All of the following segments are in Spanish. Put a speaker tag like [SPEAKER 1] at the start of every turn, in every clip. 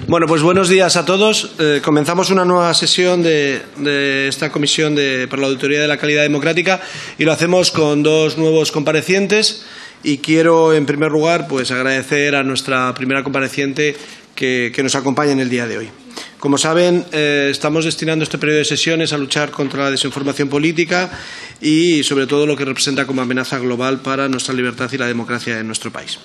[SPEAKER 1] Bueno, pues buenos días a todos. Comenzamos una nueva sesión de esta Comisión para la Auditoría de la Calidad Democrática y lo hacemos con dos nuevos comparecientes. Y quiero, en primer lugar, pues agradecer a nuestra primera compareciente que nos acompaña en el día de hoy. Como saben, estamos destinando este periodo de sesiones a luchar contra la desinformación política y, sobre todo, lo que representa como amenaza global para nuestra libertad y la democracia en nuestro país.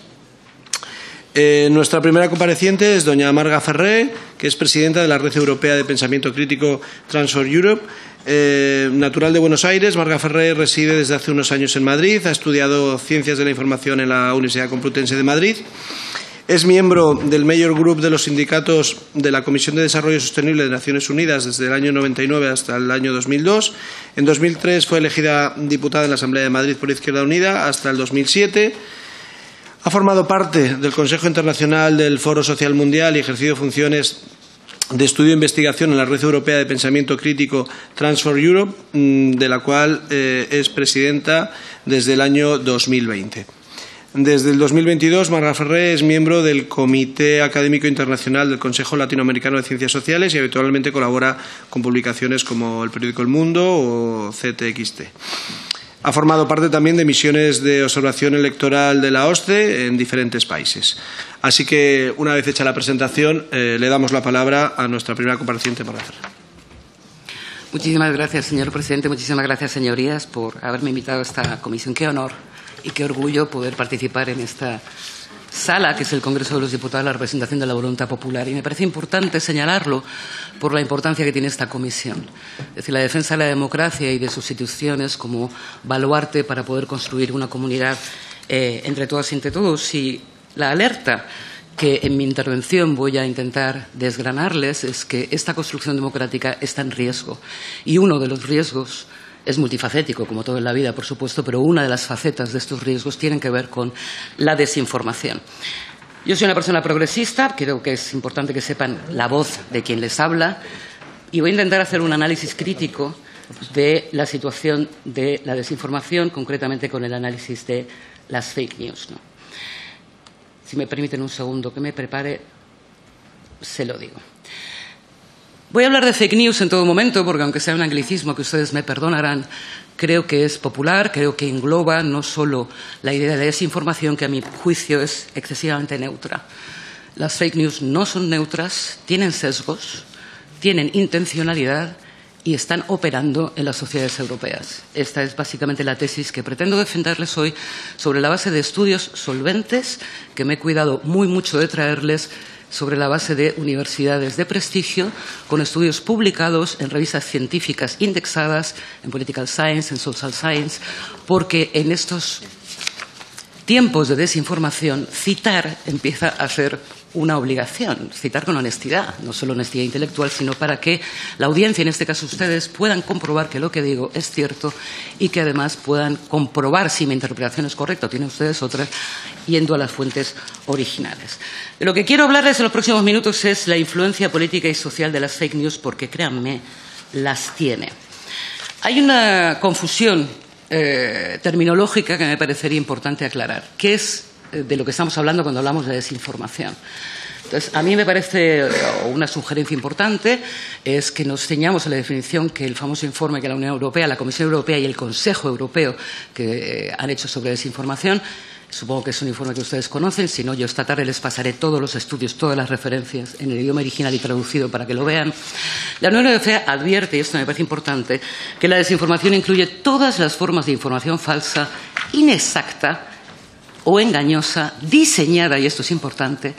[SPEAKER 1] Nuestra primera compareciente es doña Marga Ferrer, que es presidenta de la Red Europea de Pensamiento Crítico Transform Europe. Natural de Buenos Aires, Marga Ferrer reside desde hace unos años en Madrid, ha estudiado Ciencias de la Información en la Universidad Complutense de Madrid. Es miembro del Mayor Group de los sindicatos de la Comisión de Desarrollo Sostenible de Naciones Unidas desde el año 99 hasta el año 2002. En 2003 fue elegida diputada en la Asamblea de Madrid por Izquierda Unida hasta el 2007. Ha formado parte del Consejo Internacional del Foro Social Mundial y ejercido funciones de estudio e investigación en la Red Europea de Pensamiento Crítico Transform Europe, de la cual es presidenta desde el año 2020. Desde el 2022, Marga Ferrer es miembro del Comité Académico Internacional del Consejo Latinoamericano de Ciencias Sociales y habitualmente colabora con publicaciones como el periódico El Mundo o CTXT. Ha formado parte también de misiones de observación electoral de la OSCE en diferentes países. Así que, una vez hecha la presentación, le damos la palabra a nuestra primera compareciente, Marga Ferrer.
[SPEAKER 2] Muchísimas gracias, señor presidente. Muchísimas gracias, señorías, por haberme invitado a esta comisión. Qué honor y qué orgullo poder participar en esta sala, que es el Congreso de los Diputados, la representación de la voluntad popular. Y me parece importante señalarlo por la importancia que tiene esta comisión. Es decir, la defensa de la democracia y de sus instituciones como baluarte para poder construir una comunidad entre todas y entre todos. Y la alerta que en mi intervención voy a intentar desgranarles es que esta construcción democrática está en riesgo. Y uno de los riesgos es multifacético, como todo en la vida, por supuesto, pero una de las facetas de estos riesgos tiene que ver con la desinformación. Yo soy una persona progresista, creo que es importante que sepan la voz de quien les habla, y voy a intentar hacer un análisis crítico de la situación de la desinformación, concretamente con el análisis de las fake news, ¿no? Si me permiten un segundo que me prepare, se lo digo. Voy a hablar de fake news en todo momento, porque aunque sea un anglicismo que ustedes me perdonarán, creo que es popular, creo que engloba no solo la idea de desinformación, que a mi juicio es excesivamente neutra. Las fake news no son neutras, tienen sesgos, tienen intencionalidad y están operando en las sociedades europeas. Esta es básicamente la tesis que pretendo defenderles hoy sobre la base de estudios solventes que me he cuidado mucho de traerles, sobre la base de universidades de prestigio, con estudios publicados en revistas científicas indexadas, en Political Science, en Social Science, porque en estos tiempos de desinformación citar empieza a ser una obligación, citar con honestidad, no solo honestidad intelectual, sino para que la audiencia, en este caso ustedes, puedan comprobar que lo que digo es cierto y que además puedan comprobar si mi interpretación es correcta o tienen ustedes otra, yendo a las fuentes originales. De lo que quiero hablarles en los próximos minutos es la influencia política y social de las fake news, porque créanme, las tiene. Hay una confusión terminológica que me parecería importante aclarar. ¿Qué es de lo que estamos hablando cuando hablamos de desinformación? Entonces, a mí me parece una sugerencia importante es que nos ceñamos a la definición que el famoso informe que la Unión Europea, la Comisión Europea y el Consejo Europeo que han hecho sobre desinformación. Supongo que es un informe que ustedes conocen, si no, yo esta tarde les pasaré todos los estudios, todas las referencias en el idioma original y traducido para que lo vean. La Unión Europea advierte, y esto me parece importante, que la desinformación incluye todas las formas de información falsa, inexacta o engañosa, diseñada, y esto es importante,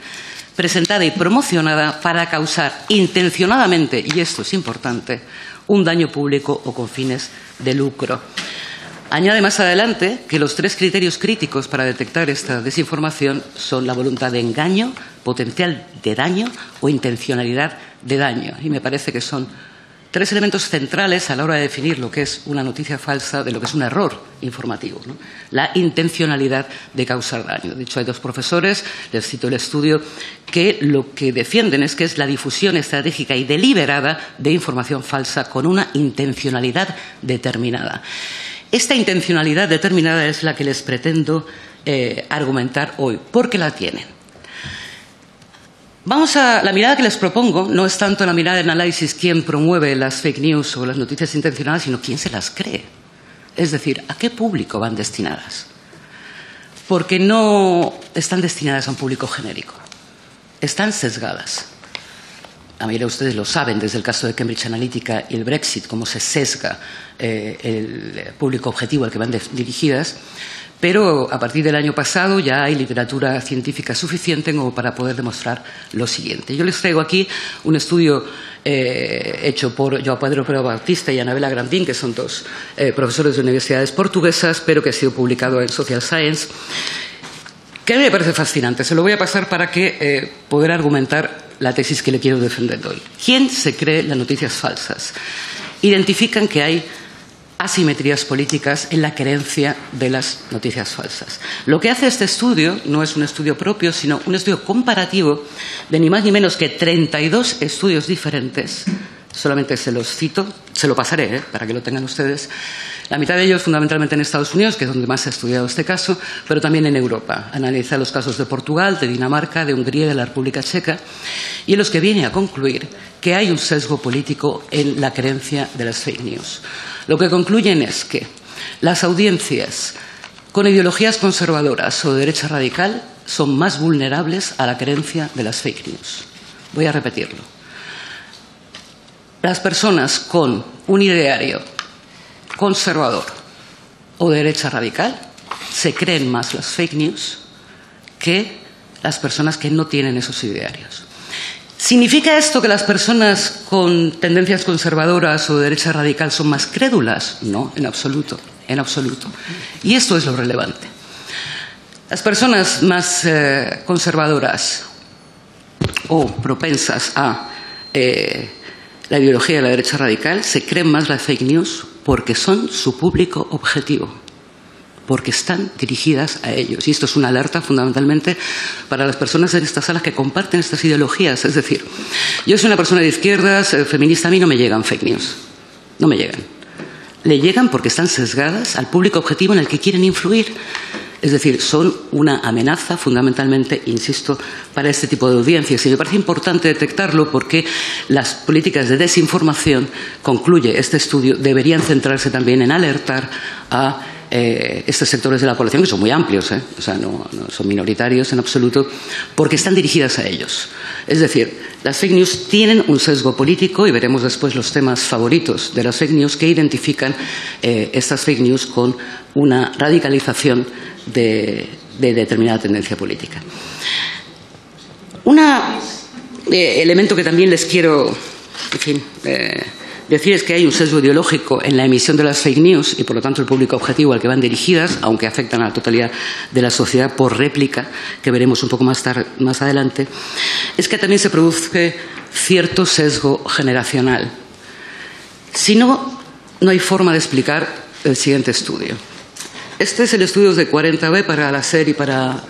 [SPEAKER 2] presentada y promocionada para causar intencionadamente, y esto es importante, un daño público o con fines de lucro. Añade más adelante que los tres criterios críticos para detectar esta desinformación son la voluntad de engaño, potencial de daño o intencionalidad de daño. Y me parece que son tres elementos centrales a la hora de definir lo que es una noticia falsa de lo que es un error informativo, ¿no? La intencionalidad de causar daño. De hecho, hay dos profesores, les cito el estudio, que lo que defienden es que es la difusión estratégica y deliberada de información falsa con una intencionalidad determinada. Esta intencionalidad determinada es la que les pretendo argumentar hoy, porque la tienen. La mirada que les propongo no es tanto la mirada de análisis quién promueve las fake news o las noticias intencionadas, sino quién se las cree. Es decir, ¿a qué público van destinadas? Porque no están destinadas a un público genérico. Están sesgadas. La mayoría de ustedes lo saben, desde el caso de Cambridge Analytica y el Brexit, cómo se sesga el público objetivo al que van dirigidas. Pero a partir del año pasado ya hay literatura científica suficiente como para poder demostrar lo siguiente. Yo les traigo aquí un estudio hecho por João Pedro Bautista y Anabela Grandin, que son dos profesores de universidades portuguesas, pero que ha sido publicado en Social Science, que a mí me parece fascinante. Se lo voy a pasar para que poder argumentar la tesis que le quiero defender hoy. ¿Quién se cree las noticias falsas? Identifican que hay asimetrías políticas en la creencia de las noticias falsas. Lo que hace este estudio no es un estudio propio, sino un estudio comparativo de ni más ni menos que 32 estudios diferentes. Solamente se los cito, se lo pasaré para que lo tengan ustedes. La mitad de ellos fundamentalmente en Estados Unidos, que es donde más se ha estudiado este caso, pero también en Europa. Analiza los casos de Portugal, de Dinamarca, de Hungría y de la República Checa, y en los que viene a concluir que hay un sesgo político en la creencia de las fake news. Lo que concluyen es que las audiencias con ideologías conservadoras o de derecha radical son más vulnerables a la creencia de las fake news. Voy a repetirlo. Las personas con un ideario conservador o de derecha radical se creen más las fake news que las personas que no tienen esos idearios. ¿Significa esto que las personas con tendencias conservadoras o de derecha radical son más crédulas? No, en absoluto, en absoluto. Y esto es lo relevante. Las personas más conservadoras o propensas a la ideología de la derecha radical se creen más las fake news porque son su público objetivo, porque están dirigidas a ellos. Y esto es una alerta fundamentalmente para las personas en estas salas que comparten estas ideologías. Es decir, yo soy una persona de izquierdas, feminista, a mí no me llegan fake news. No me llegan. Le llegan porque están sesgadas al público objetivo en el que quieren influir. Es decir, son una amenaza fundamentalmente, insisto, para este tipo de audiencias. Y me parece importante detectarlo porque las políticas de desinformación, concluye este estudio, deberían centrarse también en alertar a estos sectores de la población, que son muy amplios, o sea, no son minoritarios en absoluto, porque están dirigidas a ellos. Es decir, las fake news tienen un sesgo político y veremos después los temas favoritos de las fake news que identifican estas fake news con una radicalización de determinada tendencia política. Un elemento que también les quiero, en fin, decir es que hay un sesgo ideológico en la emisión de las fake news y, por lo tanto, el público objetivo al que van dirigidas, aunque afectan a la totalidad de la sociedad por réplica, que veremos un poco más adelante, es que también se produce cierto sesgo generacional. Si no, no hay forma de explicar el siguiente estudio. Este es el estudio de 40B para la SER y para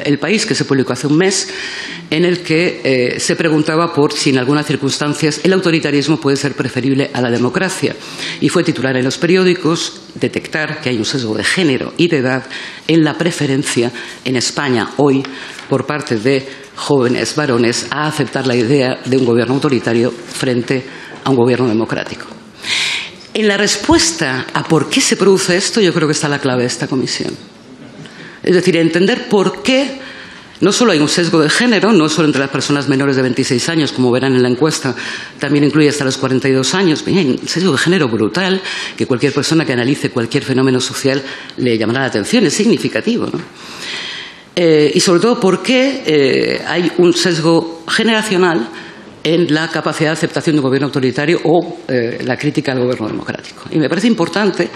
[SPEAKER 2] El País, que se publicó hace un mes, en el que se preguntaba por si en algunas circunstancias el autoritarismo puede ser preferible a la democracia. Y fue titular en los periódicos detectar que hay un sesgo de género y de edad en la preferencia en España hoy por parte de jóvenes varones a aceptar la idea de un gobierno autoritario frente a un gobierno democrático. En la respuesta a por qué se produce esto, yo creo que está la clave de esta comisión. Es decir, entender por qué no solo hay un sesgo de género, no solo entre las personas menores de 26 años, como verán en la encuesta, también incluye hasta los 42 años. Hay un sesgo de género brutal que cualquier persona que analice cualquier fenómeno social le llamará la atención, es significativo, ¿no? Y sobre todo por qué hay un sesgo generacional en la capacidad de aceptación de un gobierno autoritario o la crítica al gobierno democrático. Y me parece importante,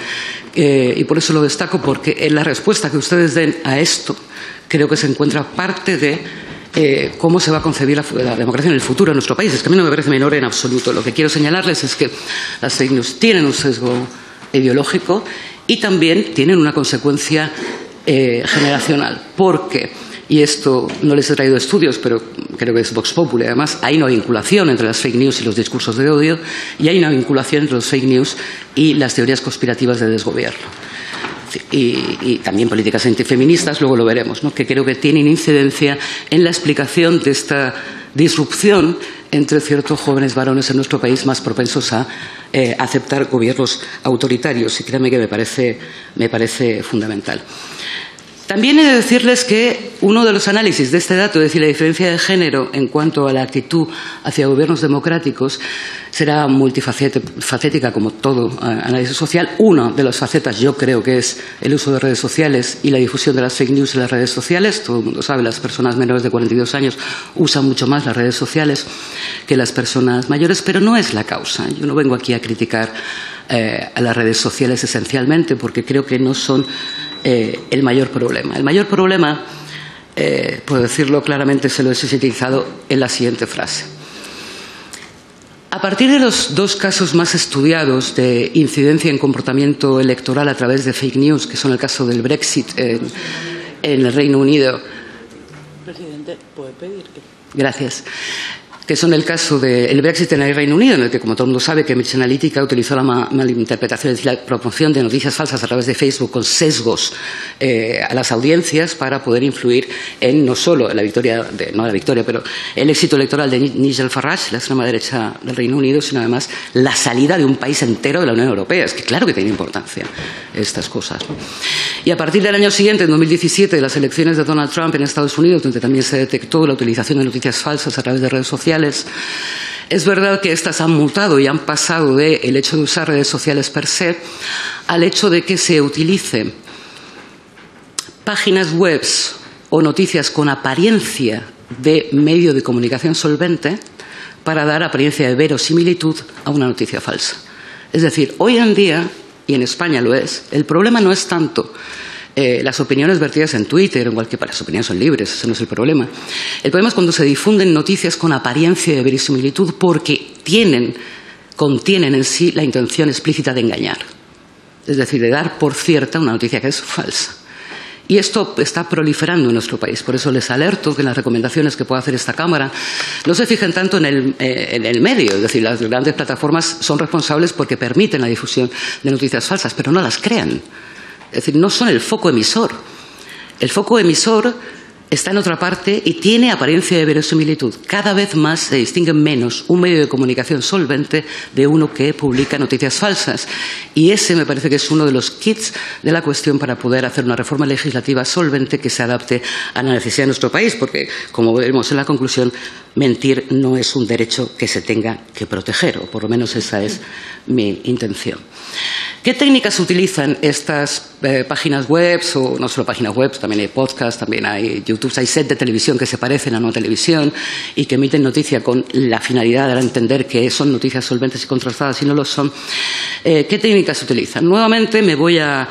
[SPEAKER 2] y por eso lo destaco, porque en la respuesta que ustedes den a esto creo que se encuentra parte de cómo se va a concebir la democracia en el futuro en nuestro país. Es que a mí no me parece menor en absoluto. Lo que quiero señalarles es que las fake news tienen un sesgo ideológico y también tienen una consecuencia generacional. Porque, y esto no les he traído estudios, pero creo que es Vox Populi, además, hay una vinculación entre las fake news y los discursos de odio, y hay una vinculación entre los fake news y las teorías conspirativas de desgobierno. Y también políticas antifeministas, luego lo veremos, ¿no? Que creo que tienen incidencia en la explicación de esta disrupción entre ciertos jóvenes varones en nuestro país más propensos a aceptar gobiernos autoritarios. Y créanme que me parece fundamental. También he de decirles que uno de los análisis de este dato, es decir, la diferencia de género en cuanto a la actitud hacia gobiernos democráticos, será multifacética como todo análisis social. Una de las facetas yo creo que es el uso de redes sociales y la difusión de las fake news en las redes sociales. Todo el mundo sabe, las personas menores de 42 años usan mucho más las redes sociales que las personas mayores, pero no es la causa. Yo no vengo aquí a criticar a las redes sociales esencialmente porque creo que no son el mayor problema. El mayor problema, por decirlo claramente, se lo he sintetizado en la siguiente frase. A partir de los dos casos más estudiados de incidencia en comportamiento electoral a través de fake news, que son el caso del Brexit en el Reino Unido. Presidente, ¿puede pedir que? Gracias. Que son el caso del Brexit en el Reino Unido, en el que, como todo el mundo sabe, Cambridge Analytica utilizó la malinterpretación, es decir, la promoción de noticias falsas a través de Facebook con sesgos a las audiencias para poder influir en no solo la victoria, pero el éxito electoral de Nigel Farage, la extrema derecha del Reino Unido, sino además la salida de un país entero de la Unión Europea. Es que claro que tiene importancia estas cosas, ¿no? Y a partir del año siguiente, en 2017, de las elecciones de Donald Trump en Estados Unidos, donde también se detectó la utilización de noticias falsas a través de redes sociales, es verdad que estas han mutado y han pasado del hecho de usar redes sociales per se al hecho de que se utilicen páginas web o noticias con apariencia de medio de comunicación solvente para dar apariencia de verosimilitud a una noticia falsa. Es decir, hoy en día, y en España lo es, el problema no es tanto las opiniones vertidas en Twitter o en cualquier parte. Las opiniones son libres, ese no es el problema. El problema es cuando se difunden noticias con apariencia de verosimilitud porque contienen en sí la intención explícita de engañar. Es decir, de dar por cierta una noticia que es falsa. Y esto está proliferando en nuestro país. Por eso les alerto que en las recomendaciones que pueda hacer esta Cámara no se fijen tanto en el medio. Es decir, las grandes plataformas son responsables porque permiten la difusión de noticias falsas, pero no las crean. Es decir, no son el foco emisor. El foco emisor está en otra parte y tiene apariencia de verosimilitud. Cada vez más se distingue menos un medio de comunicación solvente de uno que publica noticias falsas. Y ese me parece que es uno de los kits de la cuestión para poder hacer una reforma legislativa solvente que se adapte a la necesidad de nuestro país, porque, como veremos en la conclusión, mentir no es un derecho que se tenga que proteger, o por lo menos esa es mi intención. ¿Qué técnicas utilizan estas páginas web? O no solo páginas web, también hay podcasts, también hay YouTube, hay sets de televisión que se parecen a no televisión y que emiten noticia con la finalidad de entender que son noticias solventes y contrastadas y no lo son. ¿Qué técnicas utilizan? Nuevamente me voy a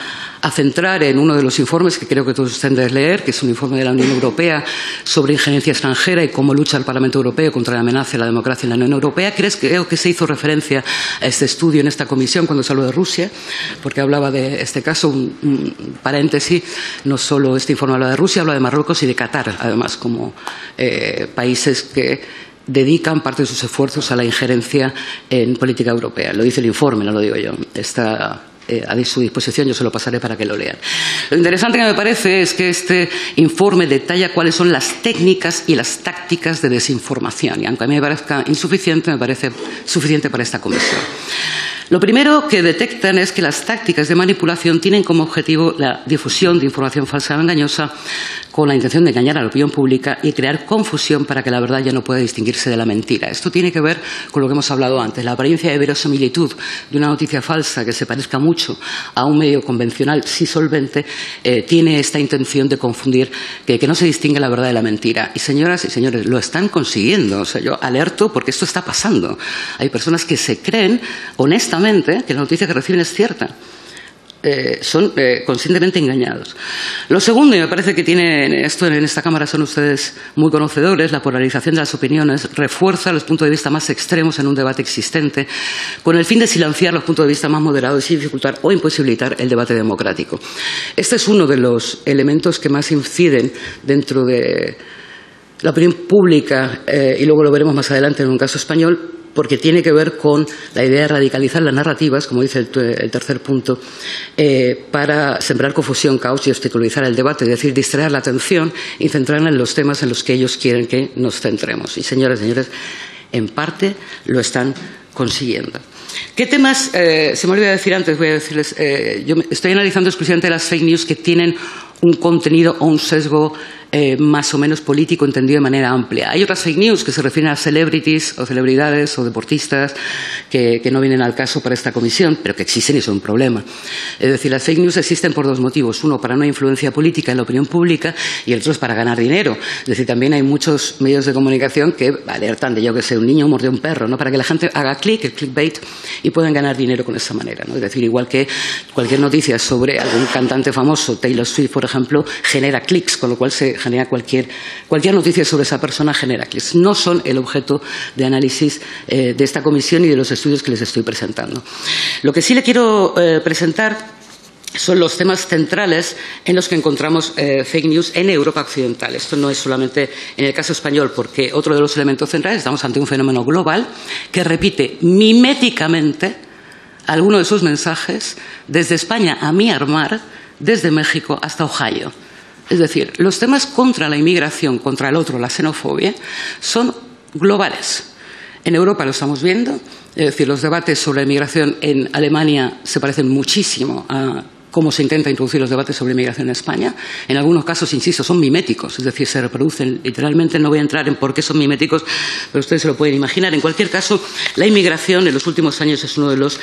[SPEAKER 2] centrar en uno de los informes que creo que todos ustedes deben leer, que es un informe de la Unión Europea sobre injerencia extranjera y cómo lucha el Parlamento Europeo contra la amenaza a la democracia en la Unión Europea. Creo que se hizo referencia a este estudio en esta comisión cuando se habló de Rusia, porque hablaba de este caso, un paréntesis, no solo este informe habla de Rusia, habla de Marruecos y de Qatar, además, como países que dedican parte de sus esfuerzos a la injerencia en política europea. Lo dice el informe, no lo digo yo. Está a su disposición, yo se lo pasaré para que lo lean. Lo interesante que me parece es que este informe detalla cuáles son las técnicas y las tácticas de desinformación, y aunque a mí me parezca insuficiente, me parece suficiente para esta comisión. Lo primero que detectan es que las tácticas de manipulación tienen como objetivo la difusión de información falsa o engañosa con la intención de engañar a la opinión pública y crear confusión para que la verdad ya no pueda distinguirse de la mentira. Esto tiene que ver con lo que hemos hablado antes. La apariencia de verosimilitud de una noticia falsa que se parezca mucho a un medio convencional, sí solvente, tiene esta intención de confundir, que no se distingue la verdad de la mentira. Y señoras y señores, lo están consiguiendo. O sea, yo alerto porque esto está pasando. Hay personas que se creen honestamente que la noticia que reciben es cierta. Son conscientemente engañados. Lo segundo, y me parece que tiene esto en esta Cámara son ustedes muy conocedores, la polarización de las opiniones refuerza los puntos de vista más extremos en un debate existente con el fin de silenciar los puntos de vista más moderados y dificultar o imposibilitar el debate democrático. Este es uno de los elementos que más inciden dentro de la opinión pública y luego lo veremos más adelante en un caso español, porque tiene que ver con la idea de radicalizar las narrativas, como dice el tercer punto, para sembrar confusión, caos y obstaculizar el debate, es decir, distraer la atención y centrarla en los temas en los que ellos quieren que nos centremos. Y, señoras y señores, en parte lo están consiguiendo. ¿Qué temas? Se me olvidó decir antes, voy a decirles, yo estoy analizando exclusivamente las fake news que tienen un contenido o un sesgo más o menos político entendido de manera amplia. Hay otras fake news que se refieren a celebrities o celebridades o deportistas que no vienen al caso para esta comisión, pero que existen y son un problema. Es decir, las fake news existen por dos motivos. Uno, para no influencia política en la opinión pública, y el otro es para ganar dinero. Es decir, también hay muchos medios de comunicación que alertan de, yo que sé, un niño mordió un perro, ¿no?, para que la gente haga clic, el clickbait, y puedan ganar dinero con esa manera, ¿no? Es decir, igual que cualquier noticia sobre algún cantante famoso, Taylor Swift, por ejemplo, genera clics, con lo cual se genera cualquier noticia sobre esa persona genera clics. No son el objeto de análisis de esta comisión y de los estudios que les estoy presentando. Lo que sí le quiero presentar son los temas centrales en los que encontramos fake news en Europa occidental. Esto no es solamente en el caso español, porque otro de los elementos centrales, estamos ante un fenómeno global que repite miméticamente algunos de sus mensajes desde España a Myanmar, desde México hasta Ohio. Es decir, los temas contra la inmigración, contra el otro, la xenofobia, son globales. En Europa lo estamos viendo, es decir, los debates sobre la inmigración en Alemania se parecen muchísimo a cómo se intenta introducir los debates sobre inmigración en España. En algunos casos, insisto, son miméticos, es decir, se reproducen literalmente. No voy a entrar en por qué son miméticos, pero ustedes se lo pueden imaginar. En cualquier caso, la inmigración en los últimos años es uno de los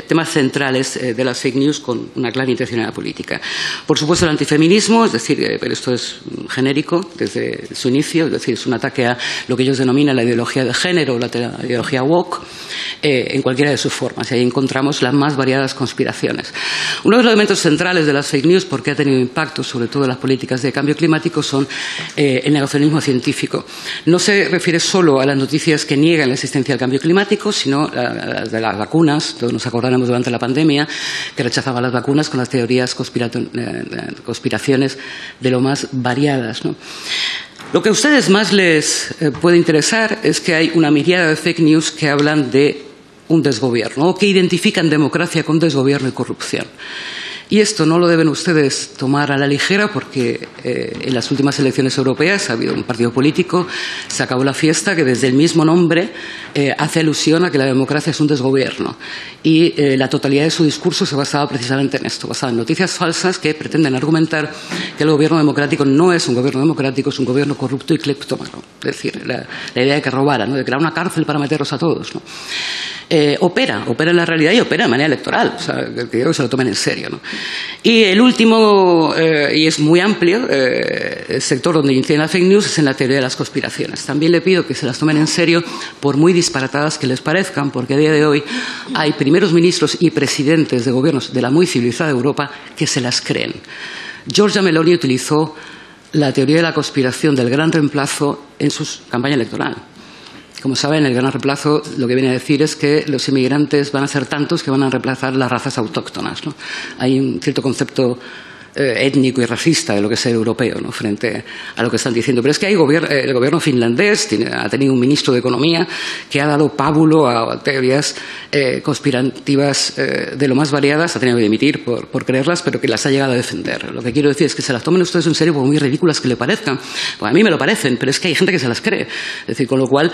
[SPEAKER 2] temas centrales de las fake news, con una clara intencionalidad política. Por supuesto, el antifeminismo, es decir, pero esto es genérico desde su inicio, es decir, es un ataque a lo que ellos denominan la ideología de género o la ideología woke, en cualquiera de sus formas. Y ahí encontramos las más variadas conspiraciones. Uno de los elementos centrales de las fake news, porque ha tenido impacto sobre todo en las políticas de cambio climático, son el negacionismo científico. No se refiere solo a las noticias que niegan la existencia del cambio climático, sino a las de las vacunas. Todos nos acordaremos durante la pandemia que rechazaban las vacunas con las teorías conspiraciones de lo más variadas, ¿no? Lo que a ustedes más les puede interesar es que hay una miríada de fake news que hablan de un desgobierno o que identifican democracia con desgobierno y corrupción. Y esto no lo deben ustedes tomar a la ligera, porque en las últimas elecciones europeas ha habido un partido político, se acabó la fiesta, que desde el mismo nombre hace alusión a que la democracia es un desgobierno. Y la totalidad de su discurso se basaba precisamente en esto, basada en noticias falsas que pretenden argumentar que el gobierno democrático no es un gobierno democrático, es un gobierno corrupto y cleptómano. Es decir, la idea de que robaran, ¿no?, de crear una cárcel para meterlos a todos, ¿no? Opera en la realidad y opera de manera electoral, o sea, que se lo tomen en serio, ¿no? Y el último, y es muy amplio, el sector donde inciden las fake news es en la teoría de las conspiraciones. También le pido que se las tomen en serio, por muy disparatadas que les parezcan, porque a día de hoy hay primeros ministros y presidentes de gobiernos de la muy civilizada Europa que se las creen. Giorgia Meloni utilizó la teoría de la conspiración del gran reemplazo en su campaña electoral. Como saben, el gran reemplazo lo que viene a decir es que los inmigrantes van a ser tantos que van a reemplazar las razas autóctonas, ¿no? Hay un cierto concepto étnico y racista de lo que es ser europeo, ¿no?, frente a lo que están diciendo. Pero es que hay el gobierno finlandés ha tenido un ministro de Economía que ha dado pábulo a teorías conspirativas de lo más variadas, ha tenido que dimitir por creerlas, pero que las ha llegado a defender. Lo que quiero decir es que se las tomen ustedes en serio, por muy ridículas que le parezcan. Pues a mí me lo parecen, pero es que hay gente que se las cree. Es decir, con lo cual,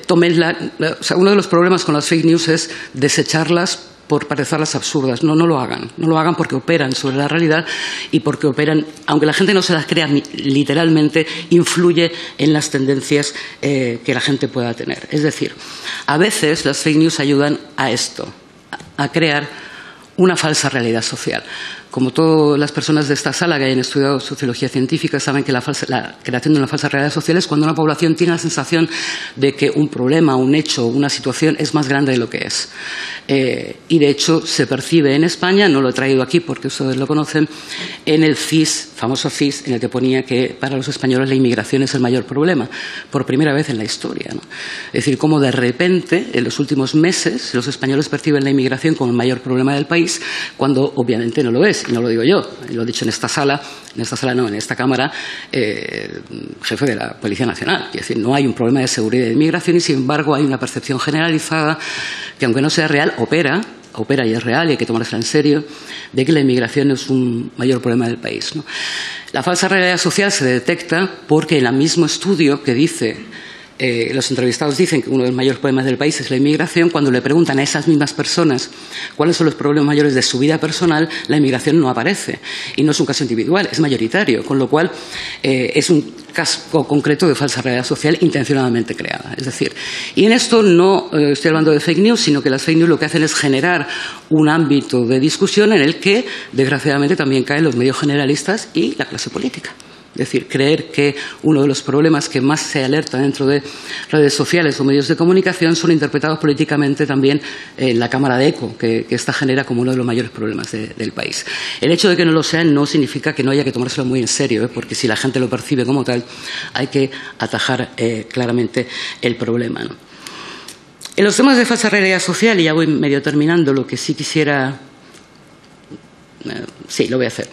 [SPEAKER 2] tómenla. O sea, uno de los problemas con las fake news es desecharlas por parecerlas absurdas. No lo hagan. No lo hagan porque operan sobre la realidad y porque operan, aunque la gente no se las crea literalmente, influye en las tendencias que la gente pueda tener. Es decir, a veces las fake news ayudan a esto, a crear una falsa realidad social. Como todas las personas de esta sala que hayan estudiado sociología científica saben que la creación de una falsa realidad social es cuando una población tiene la sensación de que un problema, un hecho, una situación es más grande de lo que es. Y de hecho se percibe en España, no lo he traído aquí porque ustedes lo conocen, en el CIS, famoso CIS, en el que ponía que para los españoles la inmigración es el mayor problema, por primera vez en la historia, ¿no? Es decir, cómo de repente, en los últimos meses, los españoles perciben la inmigración como el mayor problema del país, cuando obviamente no lo es. y no lo digo yo, lo he dicho en esta sala no, en esta Cámara, jefe de la Policía Nacional. Es decir, no hay un problema de seguridad y de inmigración y, sin embargo, hay una percepción generalizada que, aunque no sea real, opera y es real y hay que tomársela en serio, de que la inmigración es un mayor problema del país, ¿no? La falsa realidad social se detecta porque en el mismo estudio que dice, los entrevistados dicen que uno de los mayores problemas del país es la inmigración, cuando le preguntan a esas mismas personas cuáles son los problemas mayores de su vida personal, la inmigración no aparece. Y no es un caso individual, es mayoritario, con lo cual es un caso concreto de falsa realidad social intencionadamente creada. Es decir, y en esto no estoy hablando de fake news, sino que las fake news lo que hacen es generar un ámbito de discusión en el que, desgraciadamente, también caen los medios generalistas y la clase política. Es decir, creer que uno de los problemas que más se alerta dentro de redes sociales o medios de comunicación son interpretados políticamente también en la cámara de eco, que esta genera como uno de los mayores problemas del país. El hecho de que no lo sean no significa que no haya que tomárselo muy en serio, porque si la gente lo percibe como tal, hay que atajar claramente el problema, ¿no? En los temas de falsa realidad social, y ya voy medio terminando, lo que sí quisiera... sí, lo voy a hacer.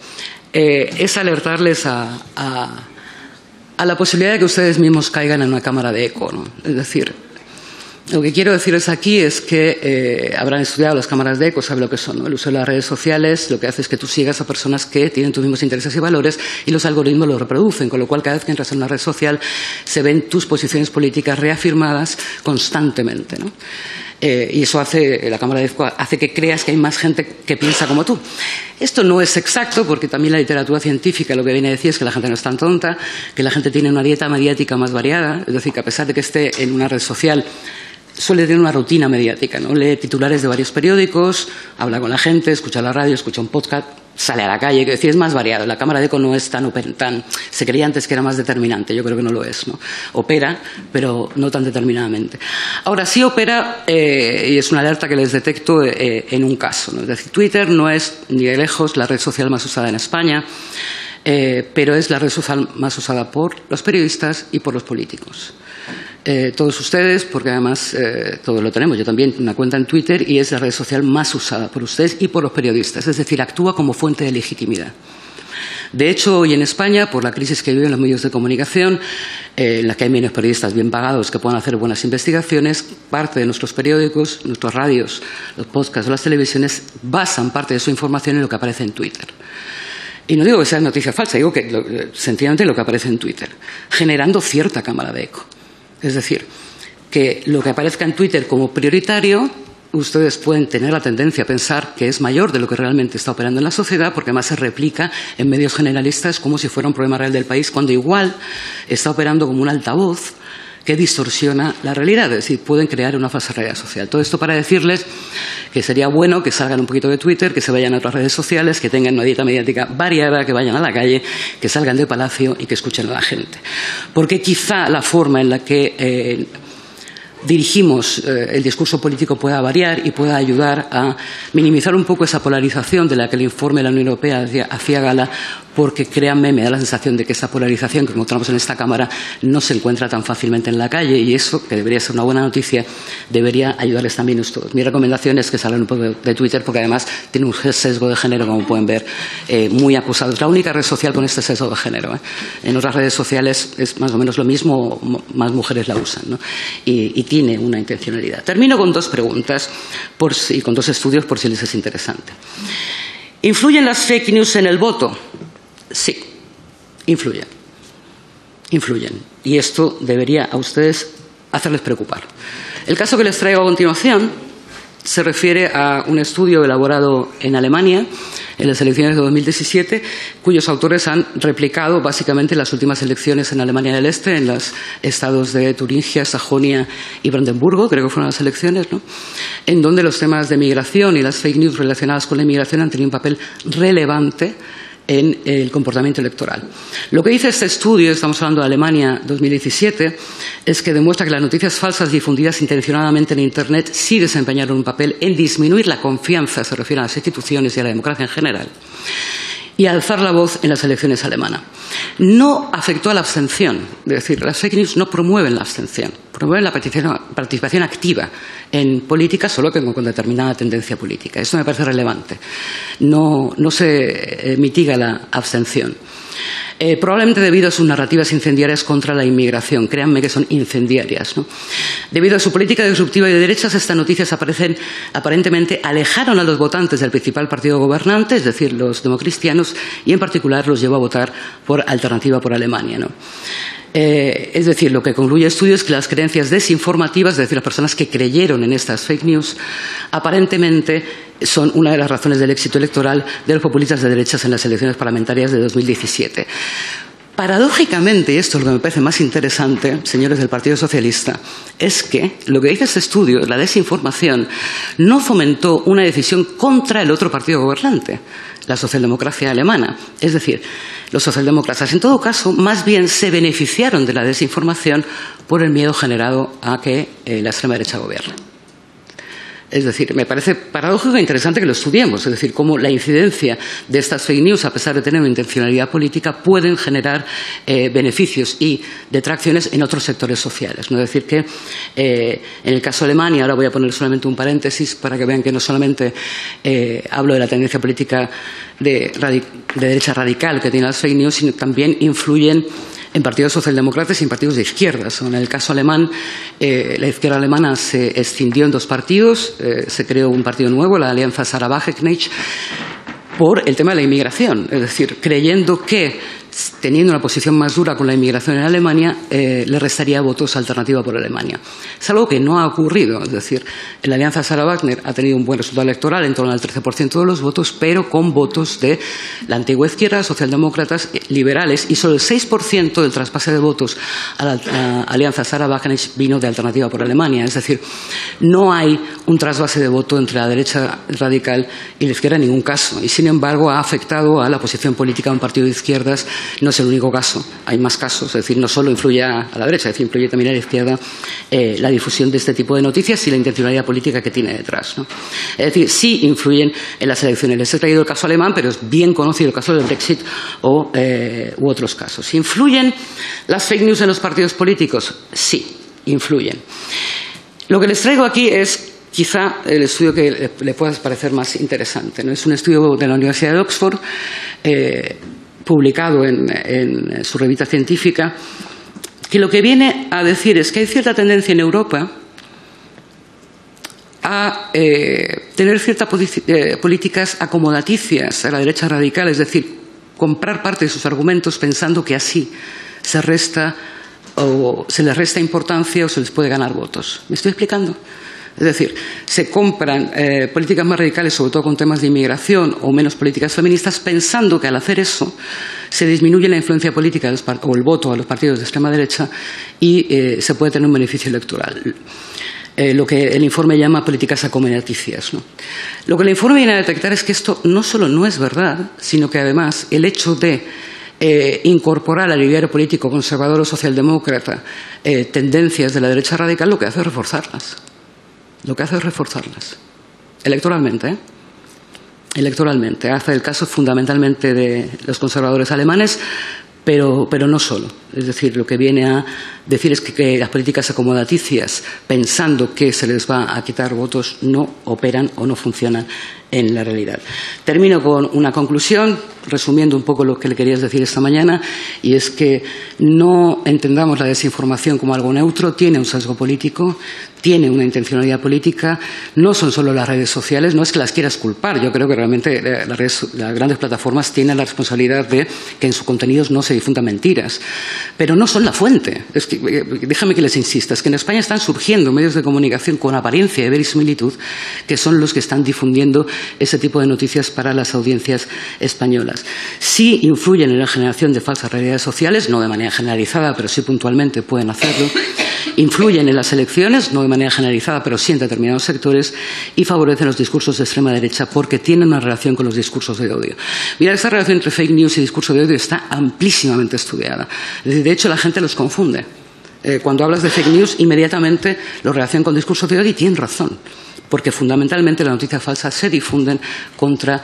[SPEAKER 2] Es alertarles a la posibilidad de que ustedes mismos caigan en una cámara de eco, ¿no? Es decir, lo que quiero decirles aquí es que habrán estudiado las cámaras de eco, saben lo que son, ¿no? El uso de las redes sociales lo que hace es que tú sigas a personas que tienen tus mismos intereses y valores y los algoritmos lo reproducen, con lo cual cada vez que entras en una red social se ven tus posiciones políticas reafirmadas constantemente, ¿no? Y eso la cámara de eco hace que creas que hay más gente que piensa como tú. Esto no es exacto, porque también la literatura científica lo que viene a decir es que la gente no es tan tonta, que la gente tiene una dieta mediática más variada, es decir, que a pesar de que esté en una red social, suele tener una rutina mediática, ¿no? Lee titulares de varios periódicos, habla con la gente, escucha la radio, escucha un podcast, sale a la calle, que decir, es más variado. La cámara de eco no es tan se creía antes que era más determinante, yo creo que no lo es, ¿no? Opera, pero no tan determinadamente. Ahora sí opera, y es una alerta que les detecto en un caso, ¿no? Es decir, Twitter no es ni de lejos la red social más usada en España, pero es la red social más usada por los periodistas y por los políticos. Todos ustedes, porque además todos lo tenemos, yo también tengo una cuenta en Twitter y es la red social más usada por ustedes y por los periodistas, es decir, actúa como fuente de legitimidad. De hecho, hoy en España, por la crisis que viven los medios de comunicación, en la que hay menos periodistas bien pagados que puedan hacer buenas investigaciones, parte de nuestros periódicos, nuestras radios, los podcasts o las televisiones basan parte de su información en lo que aparece en Twitter. Y no digo que sea noticia falsa, digo que sencillamente lo que aparece en Twitter, generando cierta cámara de eco. Es decir, que lo que aparezca en Twitter como prioritario, ustedes pueden tener la tendencia a pensar que es mayor de lo que realmente está operando en la sociedad, porque además se replica en medios generalistas como si fuera un problema real del país, cuando igual está operando como un altavoz que distorsiona la realidad, es decir, pueden crear una falsa realidad social. Todo esto para decirles que sería bueno que salgan un poquito de Twitter, que se vayan a otras redes sociales, que tengan una dieta mediática variada, que vayan a la calle, que salgan del palacio y que escuchen a la gente. Porque quizá la forma en la que dirigimos el discurso político pueda variar y pueda ayudar a minimizar un poco esa polarización de la que el informe de la Unión Europea hacía gala, porque, créanme, me da la sensación de que esa polarización que encontramos en esta Cámara no se encuentra tan fácilmente en la calle, y eso, que debería ser una buena noticia, debería ayudarles también a ustedes. Mi recomendación es que salgan un poco de Twitter, porque además tiene un sesgo de género, como pueden ver, muy acusado. Es la única red social con este sesgo de género, ¿eh? En otras redes sociales es más o menos lo mismo, más mujeres la usan, ¿no? Y tiene una intencionalidad. Termino con dos preguntas y con dos estudios por si les es interesante. ¿Influyen las fake news en el voto? Sí, influyen. Influyen. Y esto debería a ustedes hacerles preocupar. El caso que les traigo a continuación se refiere a un estudio elaborado en Alemania en las elecciones de 2017, cuyos autores han replicado básicamente las últimas elecciones en Alemania del Este, en los estados de Turingia, Sajonia y Brandenburgo, creo que fueron las elecciones, ¿no? En donde los temas de migración y las fake news relacionadas con la inmigración han tenido un papel relevante en el comportamiento electoral. Lo que dice este estudio, estamos hablando de Alemania 2017, es que demuestra que las noticias falsas difundidas intencionadamente en Internet sí desempeñaron un papel en disminuir la confianza, se refiere a las instituciones y a la democracia en general, y alzar la voz en las elecciones alemanas. No afectó a la abstención, es decir, las fake news no promueven la abstención, promueven la participación activa en política, solo que con determinada tendencia política. Esto me parece relevante. No se mitiga la abstención. Probablemente debido a sus narrativas incendiarias contra la inmigración. Créanme que son incendiarias, ¿no? Debido a su política disruptiva y de derechas, estas noticias aparentemente alejaron a los votantes del principal partido gobernante, es decir, los democristianos, y en particular los llevó a votar por Alternativa por Alemania, ¿no? Es decir, lo que concluye el estudio es que las creencias desinformativas, es decir, las personas que creyeron en estas fake news, aparentemente son una de las razones del éxito electoral de los populistas de derechas en las elecciones parlamentarias de 2017. Paradójicamente, y esto es lo que me parece más interesante, señores del Partido Socialista, es que lo que dice este estudio, la desinformación, no fomentó una decisión contra el otro partido gobernante, la socialdemocracia alemana. Es decir, los socialdemócratas, en todo caso, más bien se beneficiaron de la desinformación por el miedo generado a que la extrema derecha gobierne. Es decir, me parece paradójico e interesante que lo estudiemos, es decir, cómo la incidencia de estas fake news, a pesar de tener una intencionalidad política, pueden generar beneficios y detracciones en otros sectores sociales, ¿no? Es decir, que en el caso de Alemania, ahora voy a poner solamente un paréntesis para que vean que no solamente hablo de la tendencia política de derecha radical que tiene las fake news, sino también influyen en partidos socialdemócratas y en partidos de izquierdas. En el caso alemán, la izquierda alemana se escindió en dos partidos, se creó un partido nuevo, la Alianza Sarah-Wagenknecht, por el tema de la inmigración, es decir, creyendo que teniendo una posición más dura con la inmigración en Alemania, le restaría votos a Alternativa por Alemania. Es algo que no ha ocurrido, es decir, la Alianza Sarah-Wagenknecht ha tenido un buen resultado electoral, en torno al 13% de los votos, pero con votos de la antigua izquierda, socialdemócratas, liberales, y solo el 6% del traspase de votos a la Alianza Sarah-Wagenknecht vino de Alternativa por Alemania. Es decir, no hay un trasvase de voto entre la derecha radical y la izquierda en ningún caso, y sin embargo ha afectado a la posición política de un partido de izquierdas. No es el único caso, hay más casos, es decir, no solo influye a la derecha, es decir, influye también a la izquierda la difusión de este tipo de noticias y la intencionalidad política que tiene detrás, ¿no? Es decir, sí influyen en las elecciones. Les he traído el caso alemán, pero es bien conocido el caso del Brexit u otros casos. ¿Influyen las fake news en los partidos políticos? Sí, influyen. Lo que les traigo aquí es quizá el estudio que le pueda parecer más interesante, ¿no? Es un estudio de la Universidad de Oxford, publicado en su revista científica, que lo que viene a decir es que hay cierta tendencia en Europa a tener ciertas políticas acomodaticias a la derecha radical, es decir, comprar parte de sus argumentos pensando que así se les resta importancia o se les puede ganar votos. ¿Me estoy explicando? Es decir, se compran políticas más radicales, sobre todo con temas de inmigración, o menos políticas feministas, pensando que al hacer eso se disminuye la influencia política o el voto a los partidos de extrema derecha y se puede tener un beneficio electoral. Lo que el informe llama políticas acomodaticias, ¿no? Lo que el informe viene a detectar es que esto no solo no es verdad, sino que además el hecho de incorporar al ideario político conservador o socialdemócrata tendencias de la derecha radical lo que hace es reforzarlas. Lo que hace es reforzarlas. Electoralmente, ¿eh? Electoralmente. Hace el caso fundamentalmente de los conservadores alemanes, pero no solo. Es decir, lo que viene a decir es que las políticas acomodaticias, pensando que se les va a quitar votos, no operan o no funcionan en la realidad. Termino con una conclusión, resumiendo un poco lo que le quería decir esta mañana, y es que no entendamos la desinformación como algo neutro, tiene un sesgo político, tiene una intencionalidad política, no son solo las redes sociales, no es que las quieras culpar, yo creo que realmente las grandes plataformas tienen la responsabilidad de que en sus contenidos no se difundan mentiras, pero no son la fuente. Es que, déjame que les insista, es que en España están surgiendo medios de comunicación con apariencia de verisimilitud que son los que están difundiendo ese tipo de noticias para las audiencias españolas. Sí influyen en la generación de falsas realidades sociales, no de manera generalizada, pero sí puntualmente pueden hacerlo. Influyen en las elecciones, no de manera generalizada, pero sí en determinados sectores, y favorecen los discursos de extrema derecha porque tienen una relación con los discursos de odio. Mirad, esta relación entre fake news y discurso de odio está amplísimamente estudiada. Es decir, de hecho, la gente los confunde. Cuando hablas de fake news, inmediatamente lo relacionan con discurso de odio y tienen razón. porque fundamentalmente las noticias falsas se difunden contra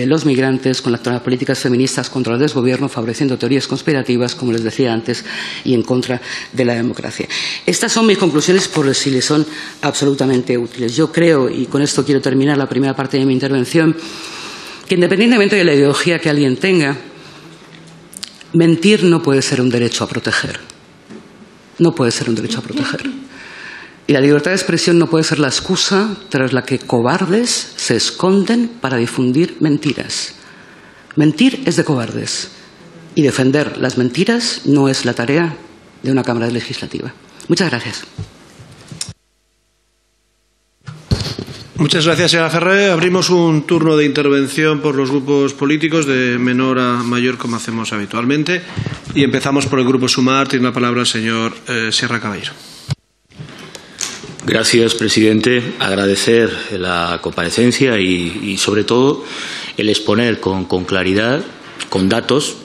[SPEAKER 2] los migrantes, con las políticas feministas, contra el desgobierno, favoreciendo teorías conspirativas, como les decía antes, y en contra de la democracia. Estas son mis conclusiones por si les son absolutamente útiles. Yo creo, y con esto quiero terminar la primera parte de mi intervención, que independientemente de la ideología que alguien tenga, mentir no puede ser un derecho a proteger. No puede ser un derecho a proteger. Y la libertad de expresión no puede ser la excusa tras la que cobardes se esconden para difundir mentiras. Mentir es de cobardes. Y defender las mentiras no es la tarea de una Cámara Legislativa. Muchas gracias.
[SPEAKER 1] Muchas gracias, señora Ferrer. Abrimos un turno de intervención por los grupos políticos de menor a mayor, como hacemos habitualmente. Y empezamos por el Grupo Sumar. Tiene la palabra el señor Sierra Caballero.
[SPEAKER 3] Gracias, presidente. Agradecer la comparecencia y sobre todo, el exponer con claridad, con datos.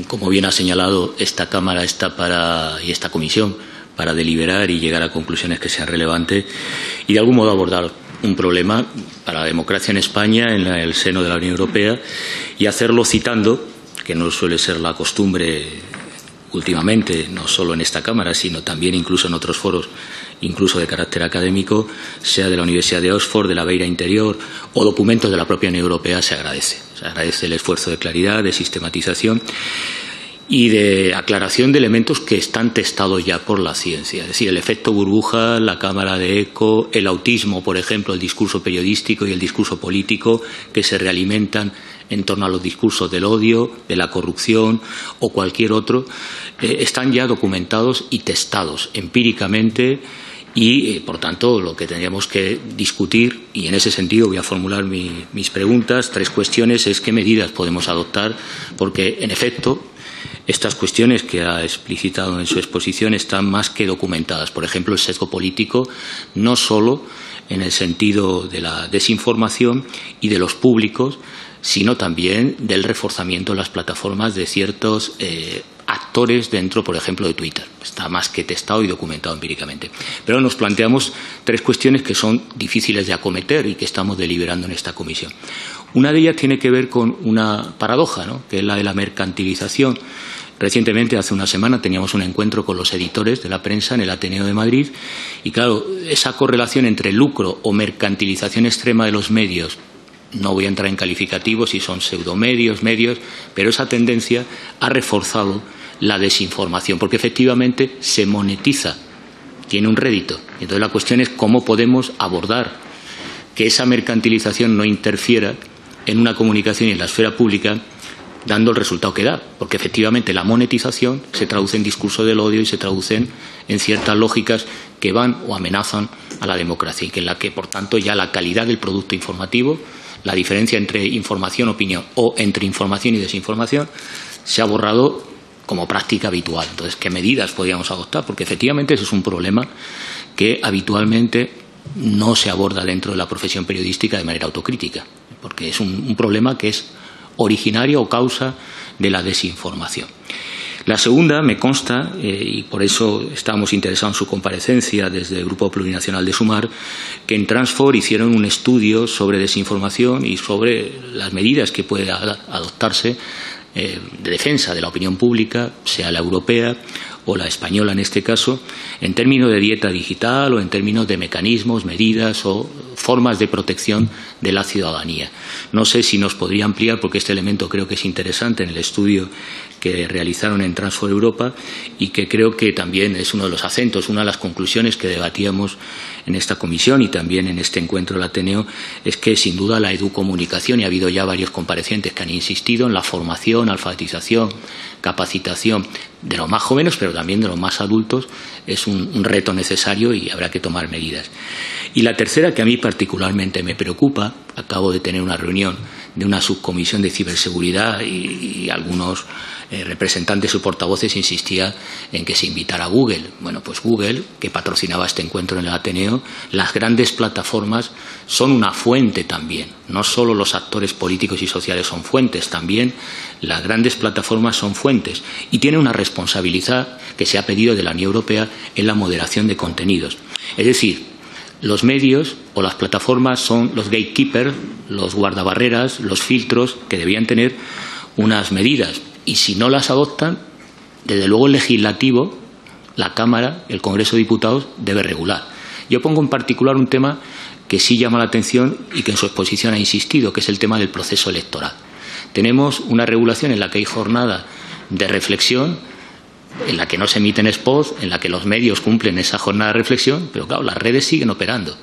[SPEAKER 3] Como bien ha señalado, esta Cámara y esta comisión para deliberar y llegar a conclusiones que sean relevantes y de algún modo abordar un problema para la democracia en España, en el seno de la Unión Europea, y hacerlo citando, que no suele ser la costumbre últimamente, no solo en esta Cámara, sino también incluso en otros foros, incluso de carácter académico, sea de la Universidad de Oxford, de la Beira Interior o documentos de la propia Unión Europea, se agradece. Se agradece el esfuerzo de claridad, de sistematización y de aclaración de elementos que están testados ya por la ciencia. Es decir, el efecto burbuja, la cámara de eco, el autismo, por ejemplo, el discurso periodístico y el discurso político que se realimentan en torno a los discursos del odio, de la corrupción o cualquier otro, están ya documentados y testados empíricamente y, por tanto, lo que tendríamos que discutir, y en ese sentido voy a formular mis preguntas, 3 cuestiones, es qué medidas podemos adoptar, porque, en efecto, estas cuestiones que ha explicitado en su exposición están más que documentadas. Por ejemplo, el sesgo político, no solo en el sentido de la desinformación y de los públicos, sino también del reforzamiento de las plataformas de ciertos actores dentro, por ejemplo, de Twitter. Está más que testado y documentado empíricamente. Pero nos planteamos 3 cuestiones que son difíciles de acometer y que estamos deliberando en esta comisión. Una de ellas tiene que ver con una paradoja, ¿no?, que es la de la mercantilización. Recientemente, hace una semana, teníamos un encuentro con los editores de la prensa en el Ateneo de Madrid y, claro, esa correlación entre lucro o mercantilización extrema de los medios, no voy a entrar en calificativos si son pseudomedios, medios, pero esa tendencia ha reforzado la desinformación, porque efectivamente se monetiza, tiene un rédito. Entonces la cuestión es cómo podemos abordar que esa mercantilización no interfiera en una comunicación y en la esfera pública, dando el resultado que da, porque efectivamente la monetización se traduce en discurso del odio y se traducen en ciertas lógicas que van o amenazan a la democracia y que en la que, por tanto, ya la calidad del producto informativo, la diferencia entre información, opinión o entre información y desinformación se ha borrado como práctica habitual. Entonces, ¿qué medidas podríamos adoptar? Porque efectivamente ese es un problema que habitualmente no se aborda dentro de la profesión periodística de manera autocrítica, porque es un problema que es originario o causa de la desinformación. La segunda, me consta, y por eso estábamos interesados en su comparecencia desde el Grupo Plurinacional de Sumar, que en Transfor hicieron un estudio sobre desinformación y sobre las medidas que puede adoptarse de defensa de la opinión pública, sea la europea o la española en este caso, en términos de dieta digital o en términos de mecanismos, medidas o formas de protección de la ciudadanía. No sé si nos podría ampliar, porque este elemento creo que es interesante en el estudio que realizaron en Transfor Europa y que creo que también es uno de los acentos, una de las conclusiones que debatíamos en esta comisión y también en este encuentro del Ateneo, es que sin duda la educomunicación, y ha habido ya varios comparecientes que han insistido en la formación, alfabetización, capacitación de los más jóvenes, pero también de los más adultos, es un reto necesario y habrá que tomar medidas. Y la tercera, que a mí particularmente me preocupa, acabo de tener una reunión de una subcomisión de ciberseguridad y algunos representantes o portavoces insistían en que se invitara a Google. Bueno, pues Google, que patrocinaba este encuentro en el Ateneo, las grandes plataformas son una fuente también. No solo los actores políticos y sociales son fuentes, también las grandes plataformas son fuentes y tienen una responsabilidad que se ha pedido de la Unión Europea en la moderación de contenidos. Es decir, Los medios o las plataformas son los gatekeepers, los guardabarreras, los filtros que debían tener unas medidas. Y si no las adoptan, desde luego el legislativo, la Cámara, el Congreso de Diputados, debe regular. Yo pongo en particular un tema que sí llama la atención y que en su exposición ha insistido, que es el tema del proceso electoral. Tenemos una regulación en la que hay jornada de reflexión, en la que no se emiten spots, en la que los medios cumplen esa jornada de reflexión, pero claro, las redes siguen operando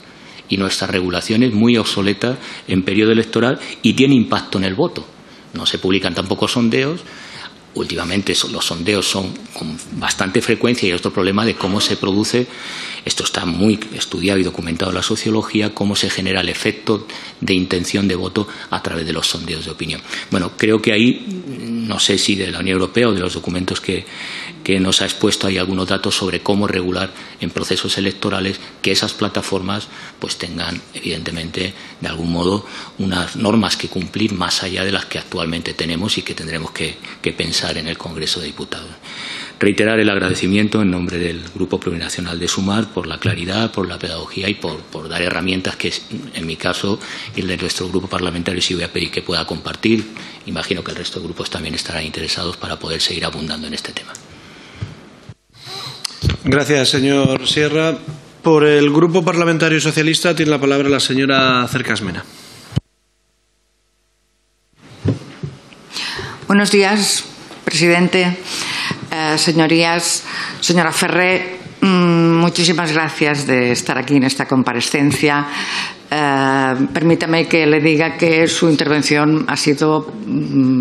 [SPEAKER 3] y nuestra regulación es muy obsoleta en periodo electoral y tiene impacto en el voto. No se publican tampoco sondeos. Últimamente los sondeos son con bastante frecuencia y otro problema de cómo se produce, esto está muy estudiado y documentado en la sociología, cómo se genera el efecto de intención de voto a través de los sondeos de opinión. Bueno, creo que ahí, no sé si de la Unión Europea o de los documentos que nos ha expuesto hay algunos datos sobre cómo regular en procesos electorales que esas plataformas pues tengan, evidentemente, de algún modo, unas normas que cumplir más allá de las que actualmente tenemos y que tendremos que pensar en el Congreso de Diputados. Reiterar el agradecimiento en nombre del Grupo Plurinacional de Sumar por la claridad, por la pedagogía y por dar herramientas que, en mi caso y el de nuestro grupo parlamentario, sí voy a pedir que pueda compartir. Imagino que el resto de grupos también estarán interesados para poder seguir abundando en este tema.
[SPEAKER 1] Gracias, señor Sierra. Por el Grupo Parlamentario Socialista tiene la palabra la señora Cercasmena.
[SPEAKER 4] Buenos días, presidente, señorías. Señora Ferrer, muchísimas gracias de estar aquí en esta comparecencia. Permítame que le diga que su intervención ha sido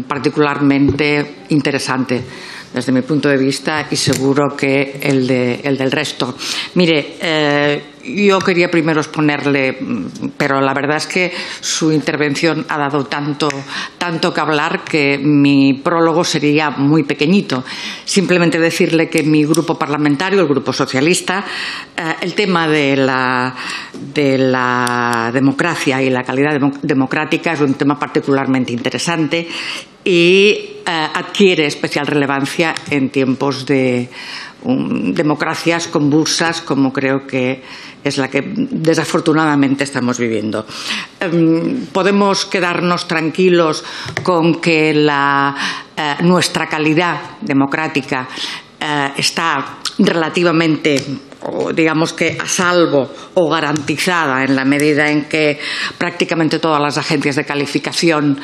[SPEAKER 4] particularmente interesante desde mi punto de vista y seguro que el del resto. Mire, yo quería primero exponerle, pero la verdad es que su intervención ha dado tanto que hablar que mi prólogo sería muy pequeñito. Simplemente decirle que mi grupo parlamentario, el Grupo Socialista, el tema de la democracia y la calidad democrática es un tema particularmente interesante y adquiere especial relevancia en tiempos de democracias convulsas como creo que es la que desafortunadamente estamos viviendo. Podemos quedarnos tranquilos con que nuestra calidad democrática está relativamente, digamos que a salvo o garantizada en la medida en que prácticamente todas las agencias de calificación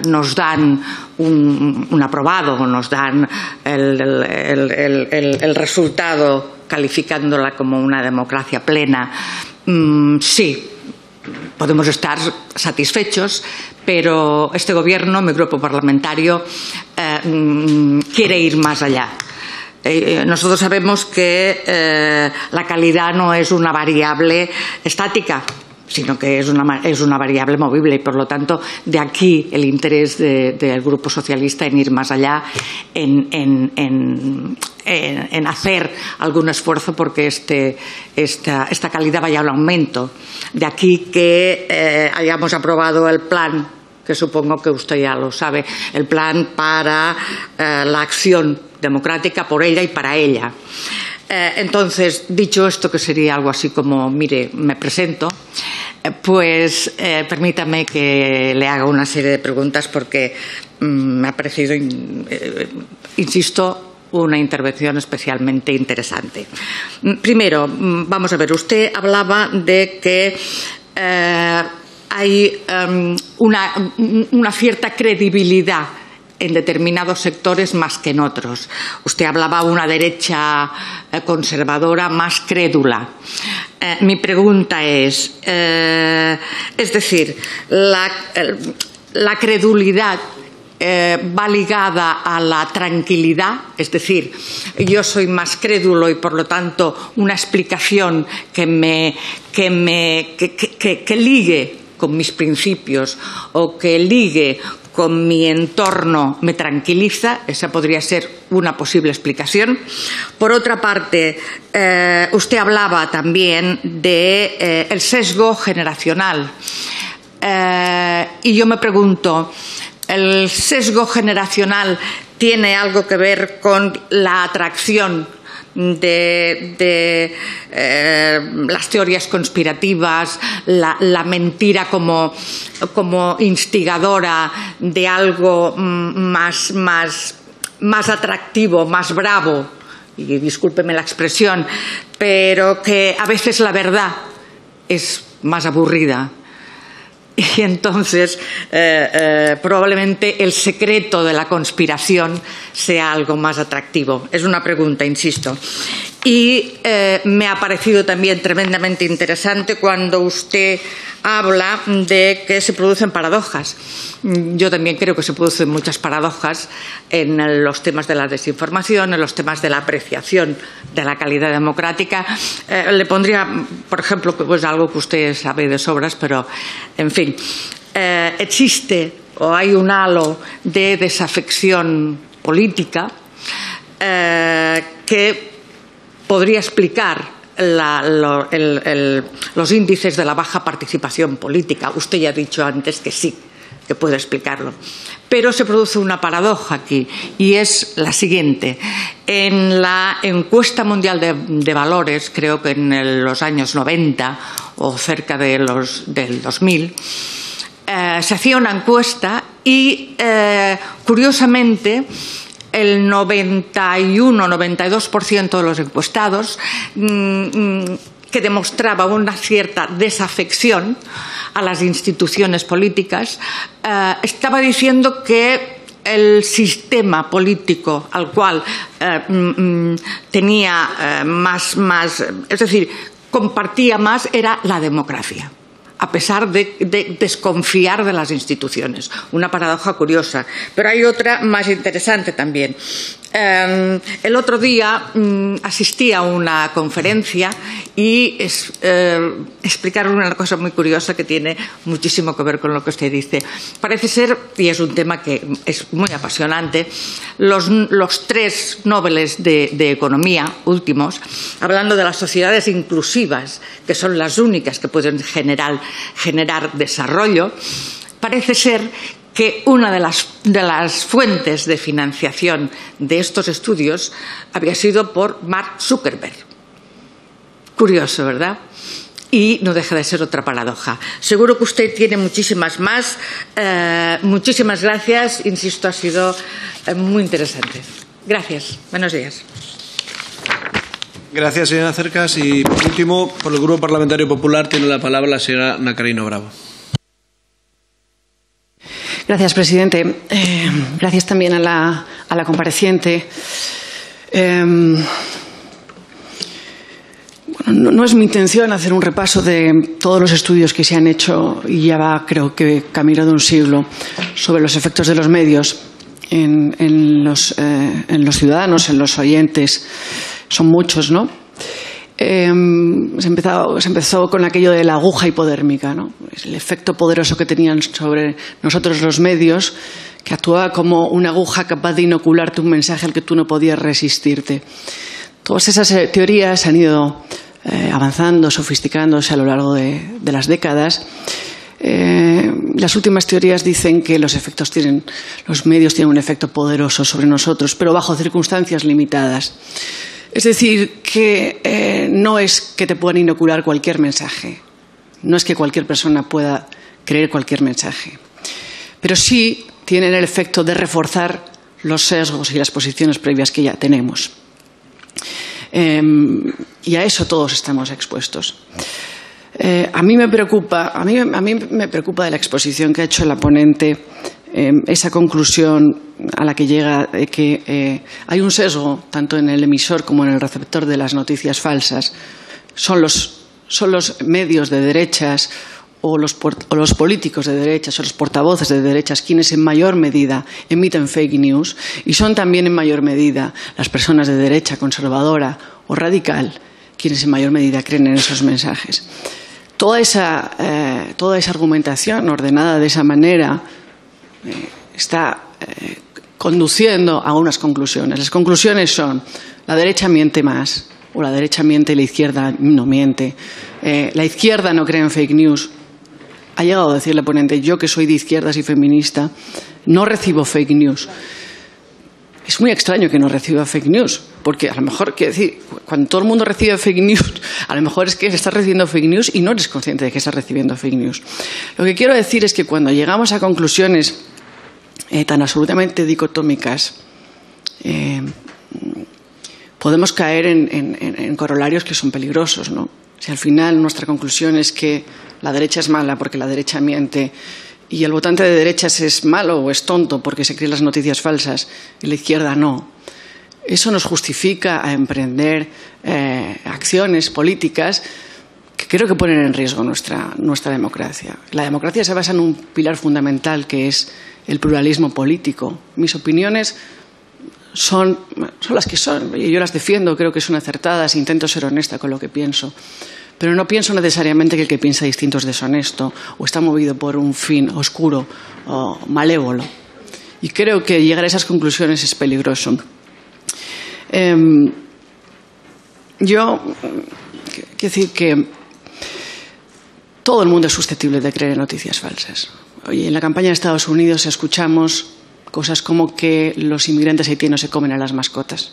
[SPEAKER 4] nos dan un aprobado o nos dan el resultado calificándola como una democracia plena. Sí, podemos estar satisfechos, pero este Gobierno, mi grupo parlamentario, quiere ir más allá. Nosotros sabemos que la calidad no es una variable estática, sino que es una variable movible y, por lo tanto, de aquí el interés del Grupo Socialista en ir más allá, en hacer algún esfuerzo porque esta calidad vaya al aumento. De aquí que hayamos aprobado el plan, que supongo que usted ya lo sabe, el plan para la acción democrática por ella y para ella. Entonces, dicho esto, que sería algo así como, mire, me presento, pues permítame que le haga una serie de preguntas porque me ha parecido, insisto, una intervención especialmente interesante. Primero, vamos a ver, usted hablaba de que hay una cierta credibilidad en determinados sectores más que en otros. Usted hablaba de una derecha conservadora más crédula. Mi pregunta es decir, la credulidad va ligada a la tranquilidad, es decir, yo soy más crédulo y por lo tanto una explicación que ligue con mis principios o que ligue con mi entorno me tranquiliza. Esa podría ser una posible explicación. Por otra parte, usted hablaba también del sesgo generacional. Y yo me pregunto, ¿el sesgo generacional tiene algo que ver con la atracción de las teorías conspirativas, la mentira como instigadora de algo más atractivo, más bravo, y discúlpeme la expresión, pero que a veces la verdad es más aburrida. Y entonces probablemente el secreto de la conspiración sea algo más atractivo. Es una pregunta, insisto. Y me ha parecido también tremendamente interesante cuando usted habla de que se producen paradojas. Yo también creo que se producen muchas paradojas en los temas de la desinformación, en los temas de la apreciación de la calidad democrática. Le pondría, por ejemplo, pues algo que usted sabe de sobras, pero, en fin, existe o hay un halo de desafección política que podría explicar los índices de la baja participación política. Usted ya ha dicho antes que sí, que puede explicarlo. Pero se produce una paradoja aquí, y es la siguiente. En la encuesta mundial de valores, creo que en los años 90 o cerca del 2000, se hacía una encuesta y, curiosamente, el 91-92% de los encuestados que demostraba una cierta desafección a las instituciones políticas, estaba diciendo que el sistema político al cual tenía más, es decir, compartía más, era la democracia, a pesar de desconfiar de las instituciones. Una paradoja curiosa. Pero hay otra más interesante también. El otro día asistí a una conferencia y explicaron una cosa muy curiosa que tiene muchísimo que ver con lo que usted dice. Parece ser, y es un tema que es muy apasionante, los 3 Nobeles de Economía últimos, hablando de las sociedades inclusivas, que son las únicas que pueden generar desarrollo, parece ser que una de las fuentes de financiación de estos estudios había sido por Mark Zuckerberg. Curioso, ¿verdad? Y no deja de ser otra paradoja. Seguro que usted tiene muchísimas más. Muchísimas gracias. Insisto, ha sido muy interesante. Gracias. Buenos días.
[SPEAKER 1] Gracias, señora Cercas. Y por último, por el Grupo Parlamentario Popular, tiene la palabra la señora Nacarino Bravo.
[SPEAKER 5] Gracias, presidente. Gracias también a la compareciente. Bueno, no es mi intención hacer un repaso de todos los estudios que se han hecho, y ya va, creo que camino de un siglo, sobre los efectos de los medios en los ciudadanos, en los oyentes. Son muchos, ¿no? Se empezó con aquello de la aguja hipodérmica, ¿no? El efecto poderoso que tenían sobre nosotros los medios, que actuaba como una aguja capaz de inocularte un mensaje al que tú no podías resistirte. Todas esas teorías han ido avanzando, sofisticándose a lo largo de las décadas. Las últimas teorías dicen que los medios tienen un efecto poderoso sobre nosotros, pero bajo circunstancias limitadas. Es decir, que no es que te puedan inocular cualquier mensaje, no es que cualquier persona pueda creer cualquier mensaje, pero sí tienen el efecto de reforzar los sesgos y las posiciones previas que ya tenemos. Y a eso todos estamos expuestos. A mí me preocupa de la exposición que ha hecho la ponente, esa conclusión a la que llega de que hay un sesgo tanto en el emisor como en el receptor de las noticias falsas. Son los medios de derechas o los políticos de derechas o los portavoces de derechas quienes en mayor medida emiten fake news, y son también en mayor medida las personas de derecha conservadora o radical quienes en mayor medida creen en esos mensajes. Toda esa argumentación ordenada de esa manera está conduciendo a unas conclusiones. Las conclusiones son: la derecha miente más, o la derecha miente y la izquierda no miente. La izquierda no cree en fake news. Ha llegado a decir la ponente: yo, que soy de izquierdas y feminista, no recibo fake news. es muy extraño que no reciba fake news, porque a lo mejor, quiero decir, cuando todo el mundo recibe fake news, a lo mejor es que estás recibiendo fake news y no eres consciente de que estás recibiendo fake news. Lo que quiero decir es que cuando llegamos a conclusiones tan absolutamente dicotómicas, podemos caer en corolarios que son peligrosos, ¿no? Si al final nuestra conclusión es que la derecha es mala porque la derecha miente, y el votante de derechas es malo o es tonto porque se cree las noticias falsas y la izquierda no, eso nos justifica a emprender acciones políticas que creo que ponen en riesgo nuestra democracia. La democracia se basa en un pilar fundamental que es el pluralismo político. Mis opiniones son las que son, y yo las defiendo, creo que son acertadas, intento ser honesta con lo que pienso. Pero no pienso necesariamente que el que piensa distinto es deshonesto o está movido por un fin oscuro o malévolo. Y creo que llegar a esas conclusiones es peligroso. Quiero decir que todo el mundo es susceptible de creer en noticias falsas. Oye, en la campaña de Estados Unidos escuchamos cosas como que los inmigrantes haitianos se comen a las mascotas.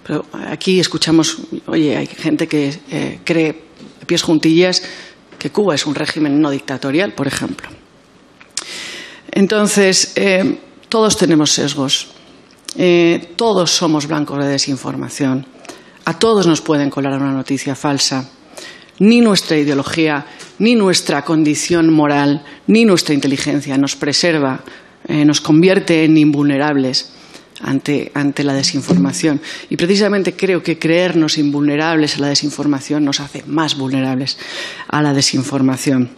[SPEAKER 5] Pero aquí escuchamos, oye, hay gente que cree a pies juntillas que Cuba es un régimen no dictatorial, por ejemplo. Entonces, todos tenemos sesgos, todos somos blancos de desinformación, a todos nos pueden colar una noticia falsa. Ni nuestra ideología, ni nuestra condición moral, ni nuestra inteligencia nos preserva, nos convierte en invulnerables ante la desinformación. Y precisamente creo que creernos invulnerables a la desinformación nos hace más vulnerables a la desinformación.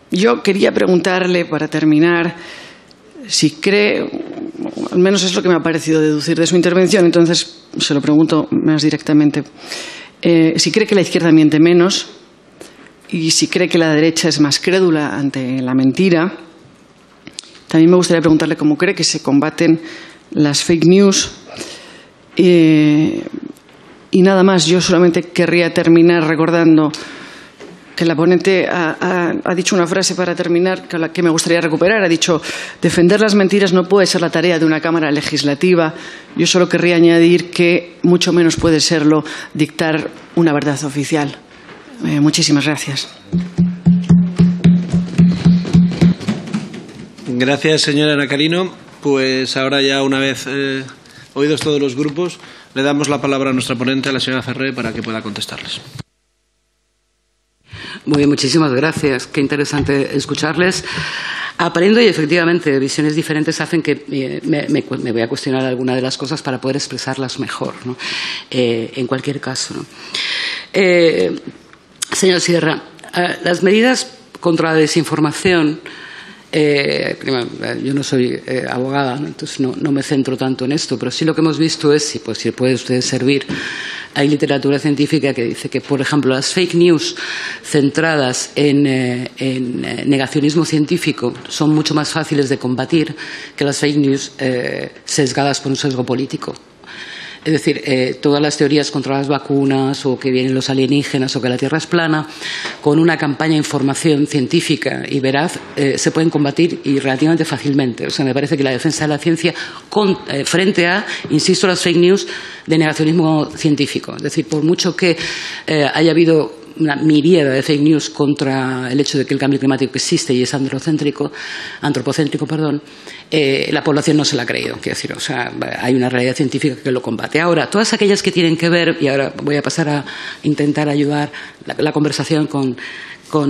[SPEAKER 5] Yo quería preguntarle, para terminar, si cree, al menos es lo que me ha parecido deducir de su intervención, entonces se lo pregunto más directamente, si cree que la izquierda miente menos y si cree que la derecha es más crédula ante la mentira. También me gustaría preguntarle cómo cree que se combaten las fake news. Y nada más, yo solamente querría terminar recordando que la ponente ha dicho una frase para terminar que me gustaría recuperar. Ha dicho, defender las mentiras no puede ser la tarea de una Cámara legislativa. Yo solo querría añadir que mucho menos puede serlo dictar una verdad oficial. Muchísimas gracias.
[SPEAKER 1] Gracias, señora Nacarino. Pues ahora ya, una vez oídos todos los grupos, le damos la palabra a nuestra ponente, a la señora Ferrer, para que pueda contestarles.
[SPEAKER 2] Muy bien, muchísimas gracias. Qué interesante escucharles. Aprendo y efectivamente visiones diferentes hacen que me voy a cuestionar alguna de las cosas para poder expresarlas mejor, ¿no? En cualquier caso, ¿no? Señor Sierra, las medidas contra la desinformación, yo no soy abogada, ¿no? Entonces no me centro tanto en esto, pero sí lo que hemos visto es, si puede usted servir, hay literatura científica que dice que, por ejemplo, las fake news centradas en negacionismo científico son mucho más fáciles de combatir que las fake news sesgadas por un sesgo político. Es decir, todas las teorías contra las vacunas o que vienen los alienígenas o que la Tierra es plana, con una campaña de información científica y veraz se pueden combatir y relativamente fácilmente. O sea, me parece que la defensa de la ciencia frente a, insisto, las fake news de negacionismo científico. Es decir, por mucho que haya habido una miríada de fake news contra el hecho de que el cambio climático existe y es antropocéntrico, la población no se la ha creído. Quiero decir, o sea, hay una realidad científica que lo combate. Ahora, todas aquellas que tienen que ver, y ahora voy a pasar a intentar ayudar la conversación con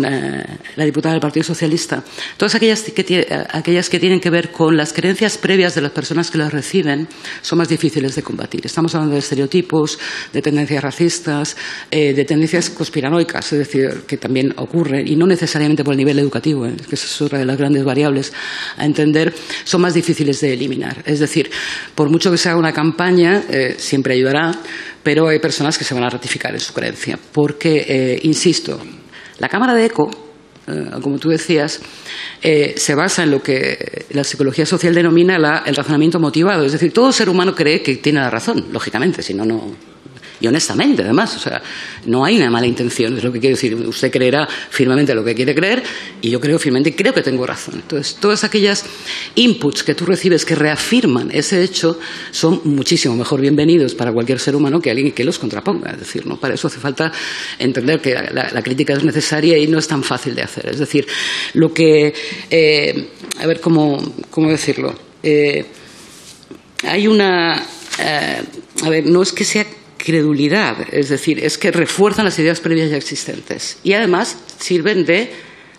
[SPEAKER 2] la diputada del Partido Socialista, todas aquellas que tienen que ver con las creencias previas de las personas que las reciben son más difíciles de combatir. Estamos hablando de estereotipos, de tendencias racistas, de tendencias conspiranoicas, es decir, que también ocurren, y no necesariamente por el nivel educativo, que esa es otra de las grandes variables a entender, son más difíciles de eliminar. Es decir, por mucho que se haga una campaña, siempre ayudará, pero hay personas que se van a ratificar en su creencia, porque, insisto, la cámara de eco, como tú decías, se basa en lo que la psicología social denomina el razonamiento motivado. Es decir, todo ser humano cree que tiene la razón, lógicamente, si no, no. Y honestamente, además, o sea, no hay una mala intención, es lo que quiero decir. Usted creerá firmemente lo que quiere creer y yo creo firmemente, creo que tengo razón. Entonces, todas aquellas inputs que tú recibes que reafirman ese hecho son muchísimo mejor bienvenidos para cualquier ser humano que alguien que los contraponga. Es decir, ¿no? Para eso hace falta entender que la crítica es necesaria y no es tan fácil de hacer. Es decir, lo que... a ver, ¿cómo decirlo? Hay una... a ver, no es que sea credulidad, es decir, es que refuerzan las ideas previas ya existentes y además sirven de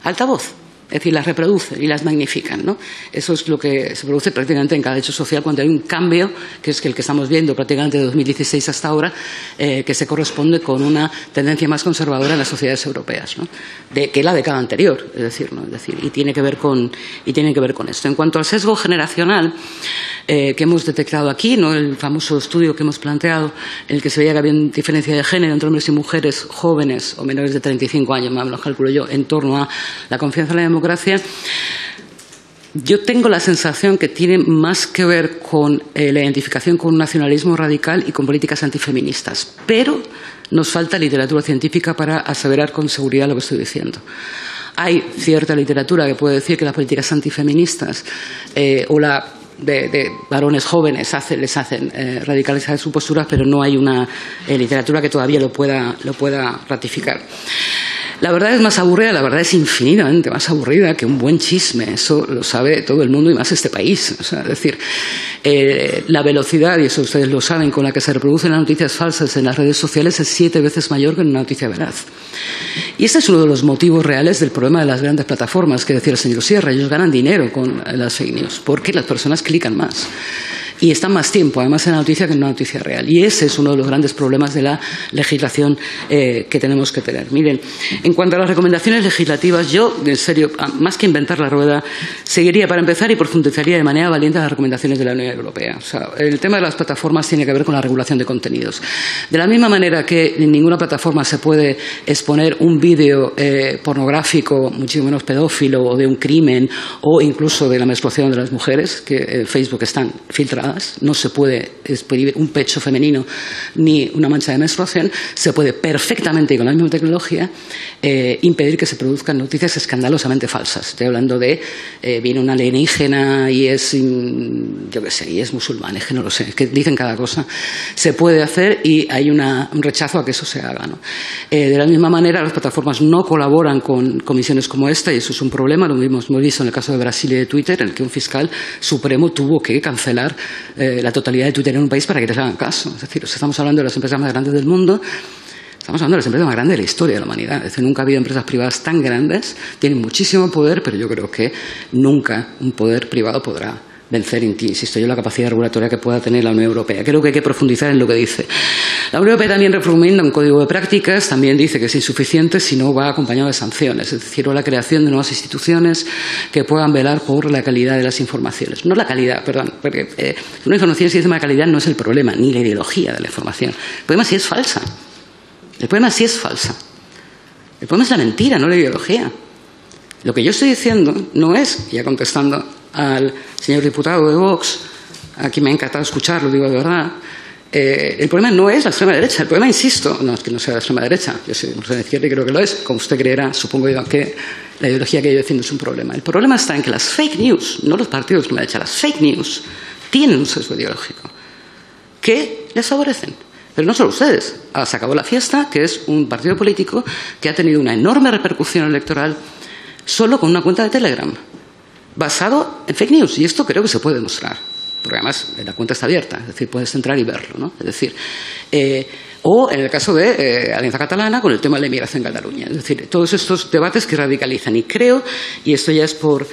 [SPEAKER 2] altavoz. Es decir, las reproducen y las magnifican, ¿no? Eso es lo que se produce prácticamente en cada hecho social cuando hay un cambio, que es el que estamos viendo prácticamente de 2016 hasta ahora, que se corresponde con una tendencia más conservadora en las sociedades europeas, ¿no? Que la década anterior, es decir, ¿no? Es decir, y tiene que ver con esto. En cuanto al sesgo generacional que hemos detectado aquí, ¿no? El famoso estudio que hemos planteado, en el que se veía que había una diferencia de género entre hombres y mujeres jóvenes o menores de 35 años, más o menos calculo yo, en torno a la confianza en la democracia. Yo tengo la sensación que tiene más que ver con la identificación con un nacionalismo radical y con políticas antifeministas, pero nos falta literatura científica para aseverar con seguridad lo que estoy diciendo. Hay cierta literatura que puede decir que las políticas antifeministas o la de varones jóvenes les hacen radicalizar sus posturas, pero no hay una literatura que todavía lo pueda ratificar. La verdad es más aburrida, la verdad es infinitamente más aburrida que un buen chisme. Eso lo sabe todo el mundo y más este país. O sea, es decir, la velocidad, y eso ustedes lo saben, con la que se reproducen las noticias falsas en las redes sociales es 7 veces mayor que en una noticia veraz. Y este es uno de los motivos reales del problema de las grandes plataformas, que decía el señor Sierra. Ellos ganan dinero con las fake news, porque las personas clican más. Y están más tiempo, además, en la noticia que en una noticia real. Y ese es uno de los grandes problemas de la legislación que tenemos que tener. Miren, en cuanto a las recomendaciones legislativas, yo, en serio, más que inventar la rueda, seguiría para empezar y profundizaría de manera valiente las recomendaciones de la Unión Europea. O sea, el tema de las plataformas tiene que ver con la regulación de contenidos. De la misma manera que en ninguna plataforma se puede exponer un vídeo pornográfico, muchísimo menos pedófilo, o de un crimen, o incluso de la menstruación de las mujeres, que en Facebook están filtradas. No se puede exhibir un pecho femenino ni una mancha de menstruación. Se puede perfectamente, y con la misma tecnología, impedir que se produzcan noticias escandalosamente falsas. Estoy hablando de viene una alienígena y es, yo qué sé, y es musulmán, es que no lo sé, es que dicen cada cosa. Se puede hacer y hay un rechazo a que eso se haga, ¿no? De la misma manera, las plataformas no colaboran con comisiones como esta y eso es un problema. Lo hemos visto en el caso de Brasil y de Twitter, en el que un fiscal supremo tuvo que cancelar la totalidad de Twitter en un país para que les hagan caso. Es decir, estamos hablando de las empresas más grandes del mundo, estamos hablando de las empresas más grandes de la historia de la humanidad. Es decir, nunca ha habido empresas privadas tan grandes, tienen muchísimo poder, pero yo creo que nunca un poder privado podrá vencer, insisto yo, la capacidad regulatoria que pueda tener la Unión Europea. Creo que hay que profundizar en lo que dice. La Unión Europea también recomienda un código de prácticas, también dice que es insuficiente si no va acompañado de sanciones, es decir, o la creación de nuevas instituciones que puedan velar por la calidad de las informaciones. No la calidad, perdón, porque una información si es de mala calidad no es el problema, ni la ideología de la información. El problema es si es falsa. El problema es si es falsa. El problema es la mentira, no la ideología. Lo que yo estoy diciendo no es, ya contestando al señor diputado de Vox, a quien me ha encantado escuchar, lo digo de verdad, el problema no es la extrema derecha, el problema, insisto, no es que no sea la extrema derecha, yo soy de izquierda y creo que lo es, como usted creerá, supongo yo que la ideología que yo defiendo es un problema. El problema está en que las fake news, no los partidos de extrema derecha, las fake news tienen un sesgo ideológico que les favorecen. Pero no solo ustedes. Se acabó la fiesta, que es un partido político que ha tenido una enorme repercusión electoral solo con una cuenta de Telegram, basado en fake news. Y esto creo que se puede demostrar, porque además la cuenta está abierta, es decir, puedes entrar y verlo, ¿no? Es decir, o en el caso de Alianza Catalana con el tema de la inmigración en Cataluña. Es decir, todos estos debates que radicalizan. Y creo, y esto ya es por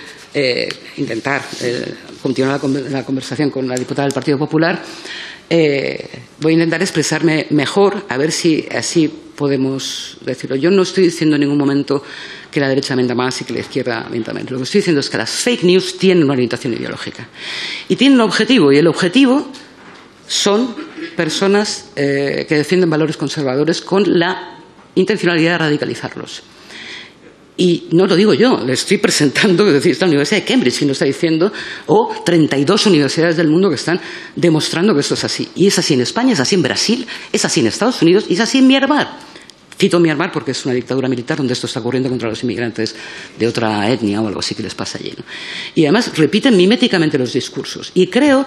[SPEAKER 2] intentar continuar la conversación con la diputada del Partido Popular, voy a intentar expresarme mejor, a ver si así podemos decirlo. Yo no estoy diciendo en ningún momento que la derecha mienta más y que la izquierda mienta menos. Lo que estoy diciendo es que las fake news tienen una orientación ideológica y tienen un objetivo, y el objetivo son personas que defienden valores conservadores con la intencionalidad de radicalizarlos. Y no lo digo yo, le estoy presentando, es decir, esta Universidad de Cambridge que lo está diciendo, o 32 universidades del mundo que están demostrando que esto es así. Y es así en España, es así en Brasil, es así en Estados Unidos y es así en Myanmar. Cito Myanmar porque es una dictadura militar donde esto está ocurriendo contra los inmigrantes de otra etnia o algo así que les pasa allí, ¿no? Y además repiten miméticamente los discursos. Y creo,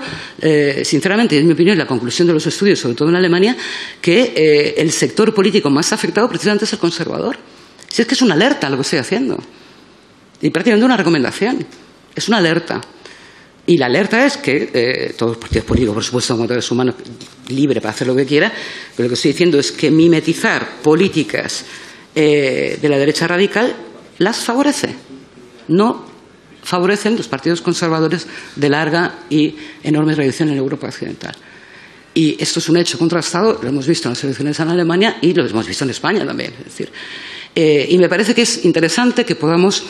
[SPEAKER 2] sinceramente, en mi opinión, la conclusión de los estudios, sobre todo en Alemania, que el sector político más afectado precisamente es el conservador. Si es que es una alerta lo que estoy haciendo. Y prácticamente una recomendación. Es una alerta. Y la alerta es que todos los partidos políticos, por supuesto, como todo es humano, libre para hacer lo que quiera, pero lo que estoy diciendo es que mimetizar políticas de la derecha radical las favorece. No favorecen los partidos conservadores de larga y enorme tradición en Europa occidental. Y esto es un hecho contrastado, lo hemos visto en las elecciones en Alemania y lo hemos visto en España también. Es decir, y me parece que es interesante que podamos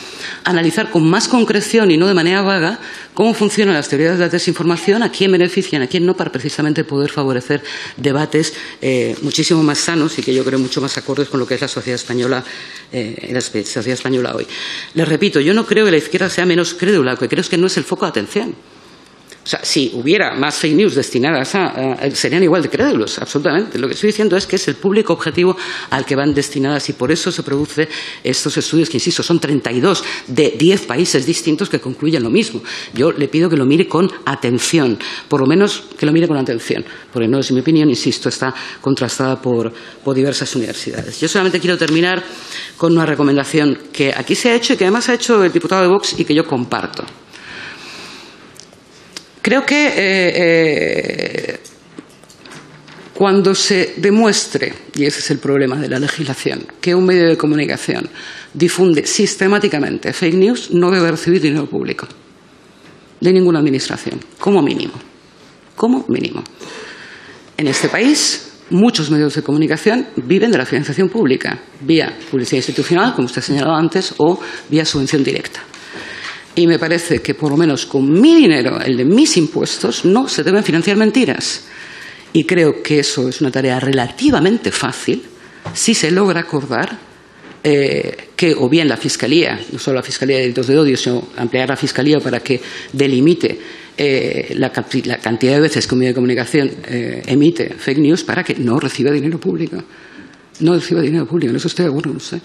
[SPEAKER 2] analizar con más concreción y no de manera vaga cómo funcionan las teorías de la desinformación, a quién benefician, a quién no, para precisamente poder favorecer debates muchísimo más sanos y que yo creo mucho más acordes con lo que es la sociedad española, hoy. Les repito, yo no creo que la izquierda sea menos crédula, lo que creo es que no es el foco de atención. O sea, si hubiera más fake news destinadas serían igual de crédulos, absolutamente. Lo que estoy diciendo es que es el público objetivo al que van destinadas y por eso se producen estos estudios que, insisto, son 32 de 10 países distintos que concluyen lo mismo. Yo le pido que lo mire con atención, por lo menos que lo mire con atención, porque no es mi opinión, insisto, está contrastada por diversas universidades. Yo solamente quiero terminar con una recomendación que aquí se ha hecho y que además ha hecho el diputado de Vox y que yo comparto. Creo que cuando se demuestre, y ese es el problema de la legislación, que un medio de comunicación difunde sistemáticamente fake news, no debe recibir dinero público de ninguna administración, como mínimo. Como mínimo. En este país, muchos medios de comunicación viven de la financiación pública, vía publicidad institucional, como usted señalaba antes, o vía subvención directa. Y me parece que, por lo menos con mi dinero, el de mis impuestos, no se deben financiar mentiras. Y creo que eso es una tarea relativamente fácil si se logra acordar que o bien la Fiscalía, no solo la Fiscalía de Delitos de Odio, sino ampliar la Fiscalía para que delimite la cantidad de veces que un medio de comunicación emite fake news para que no reciba dinero público. No reciba dinero público, en eso estoy de acuerdo, no sé.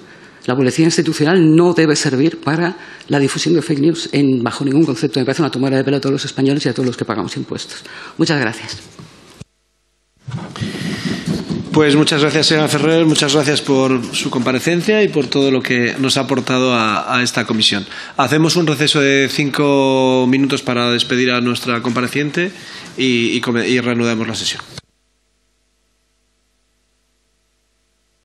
[SPEAKER 2] La publicidad institucional no debe servir para la difusión de fake news bajo ningún concepto. Me parece una tomada de pelo a todos los españoles y a todos los que pagamos impuestos. Muchas gracias.
[SPEAKER 1] Pues muchas gracias, señora Ferrer. Muchas gracias por su comparecencia y por todo lo que nos ha aportado a esta comisión. Hacemos un receso de 5 minutos para despedir a nuestra compareciente y reanudamos la sesión.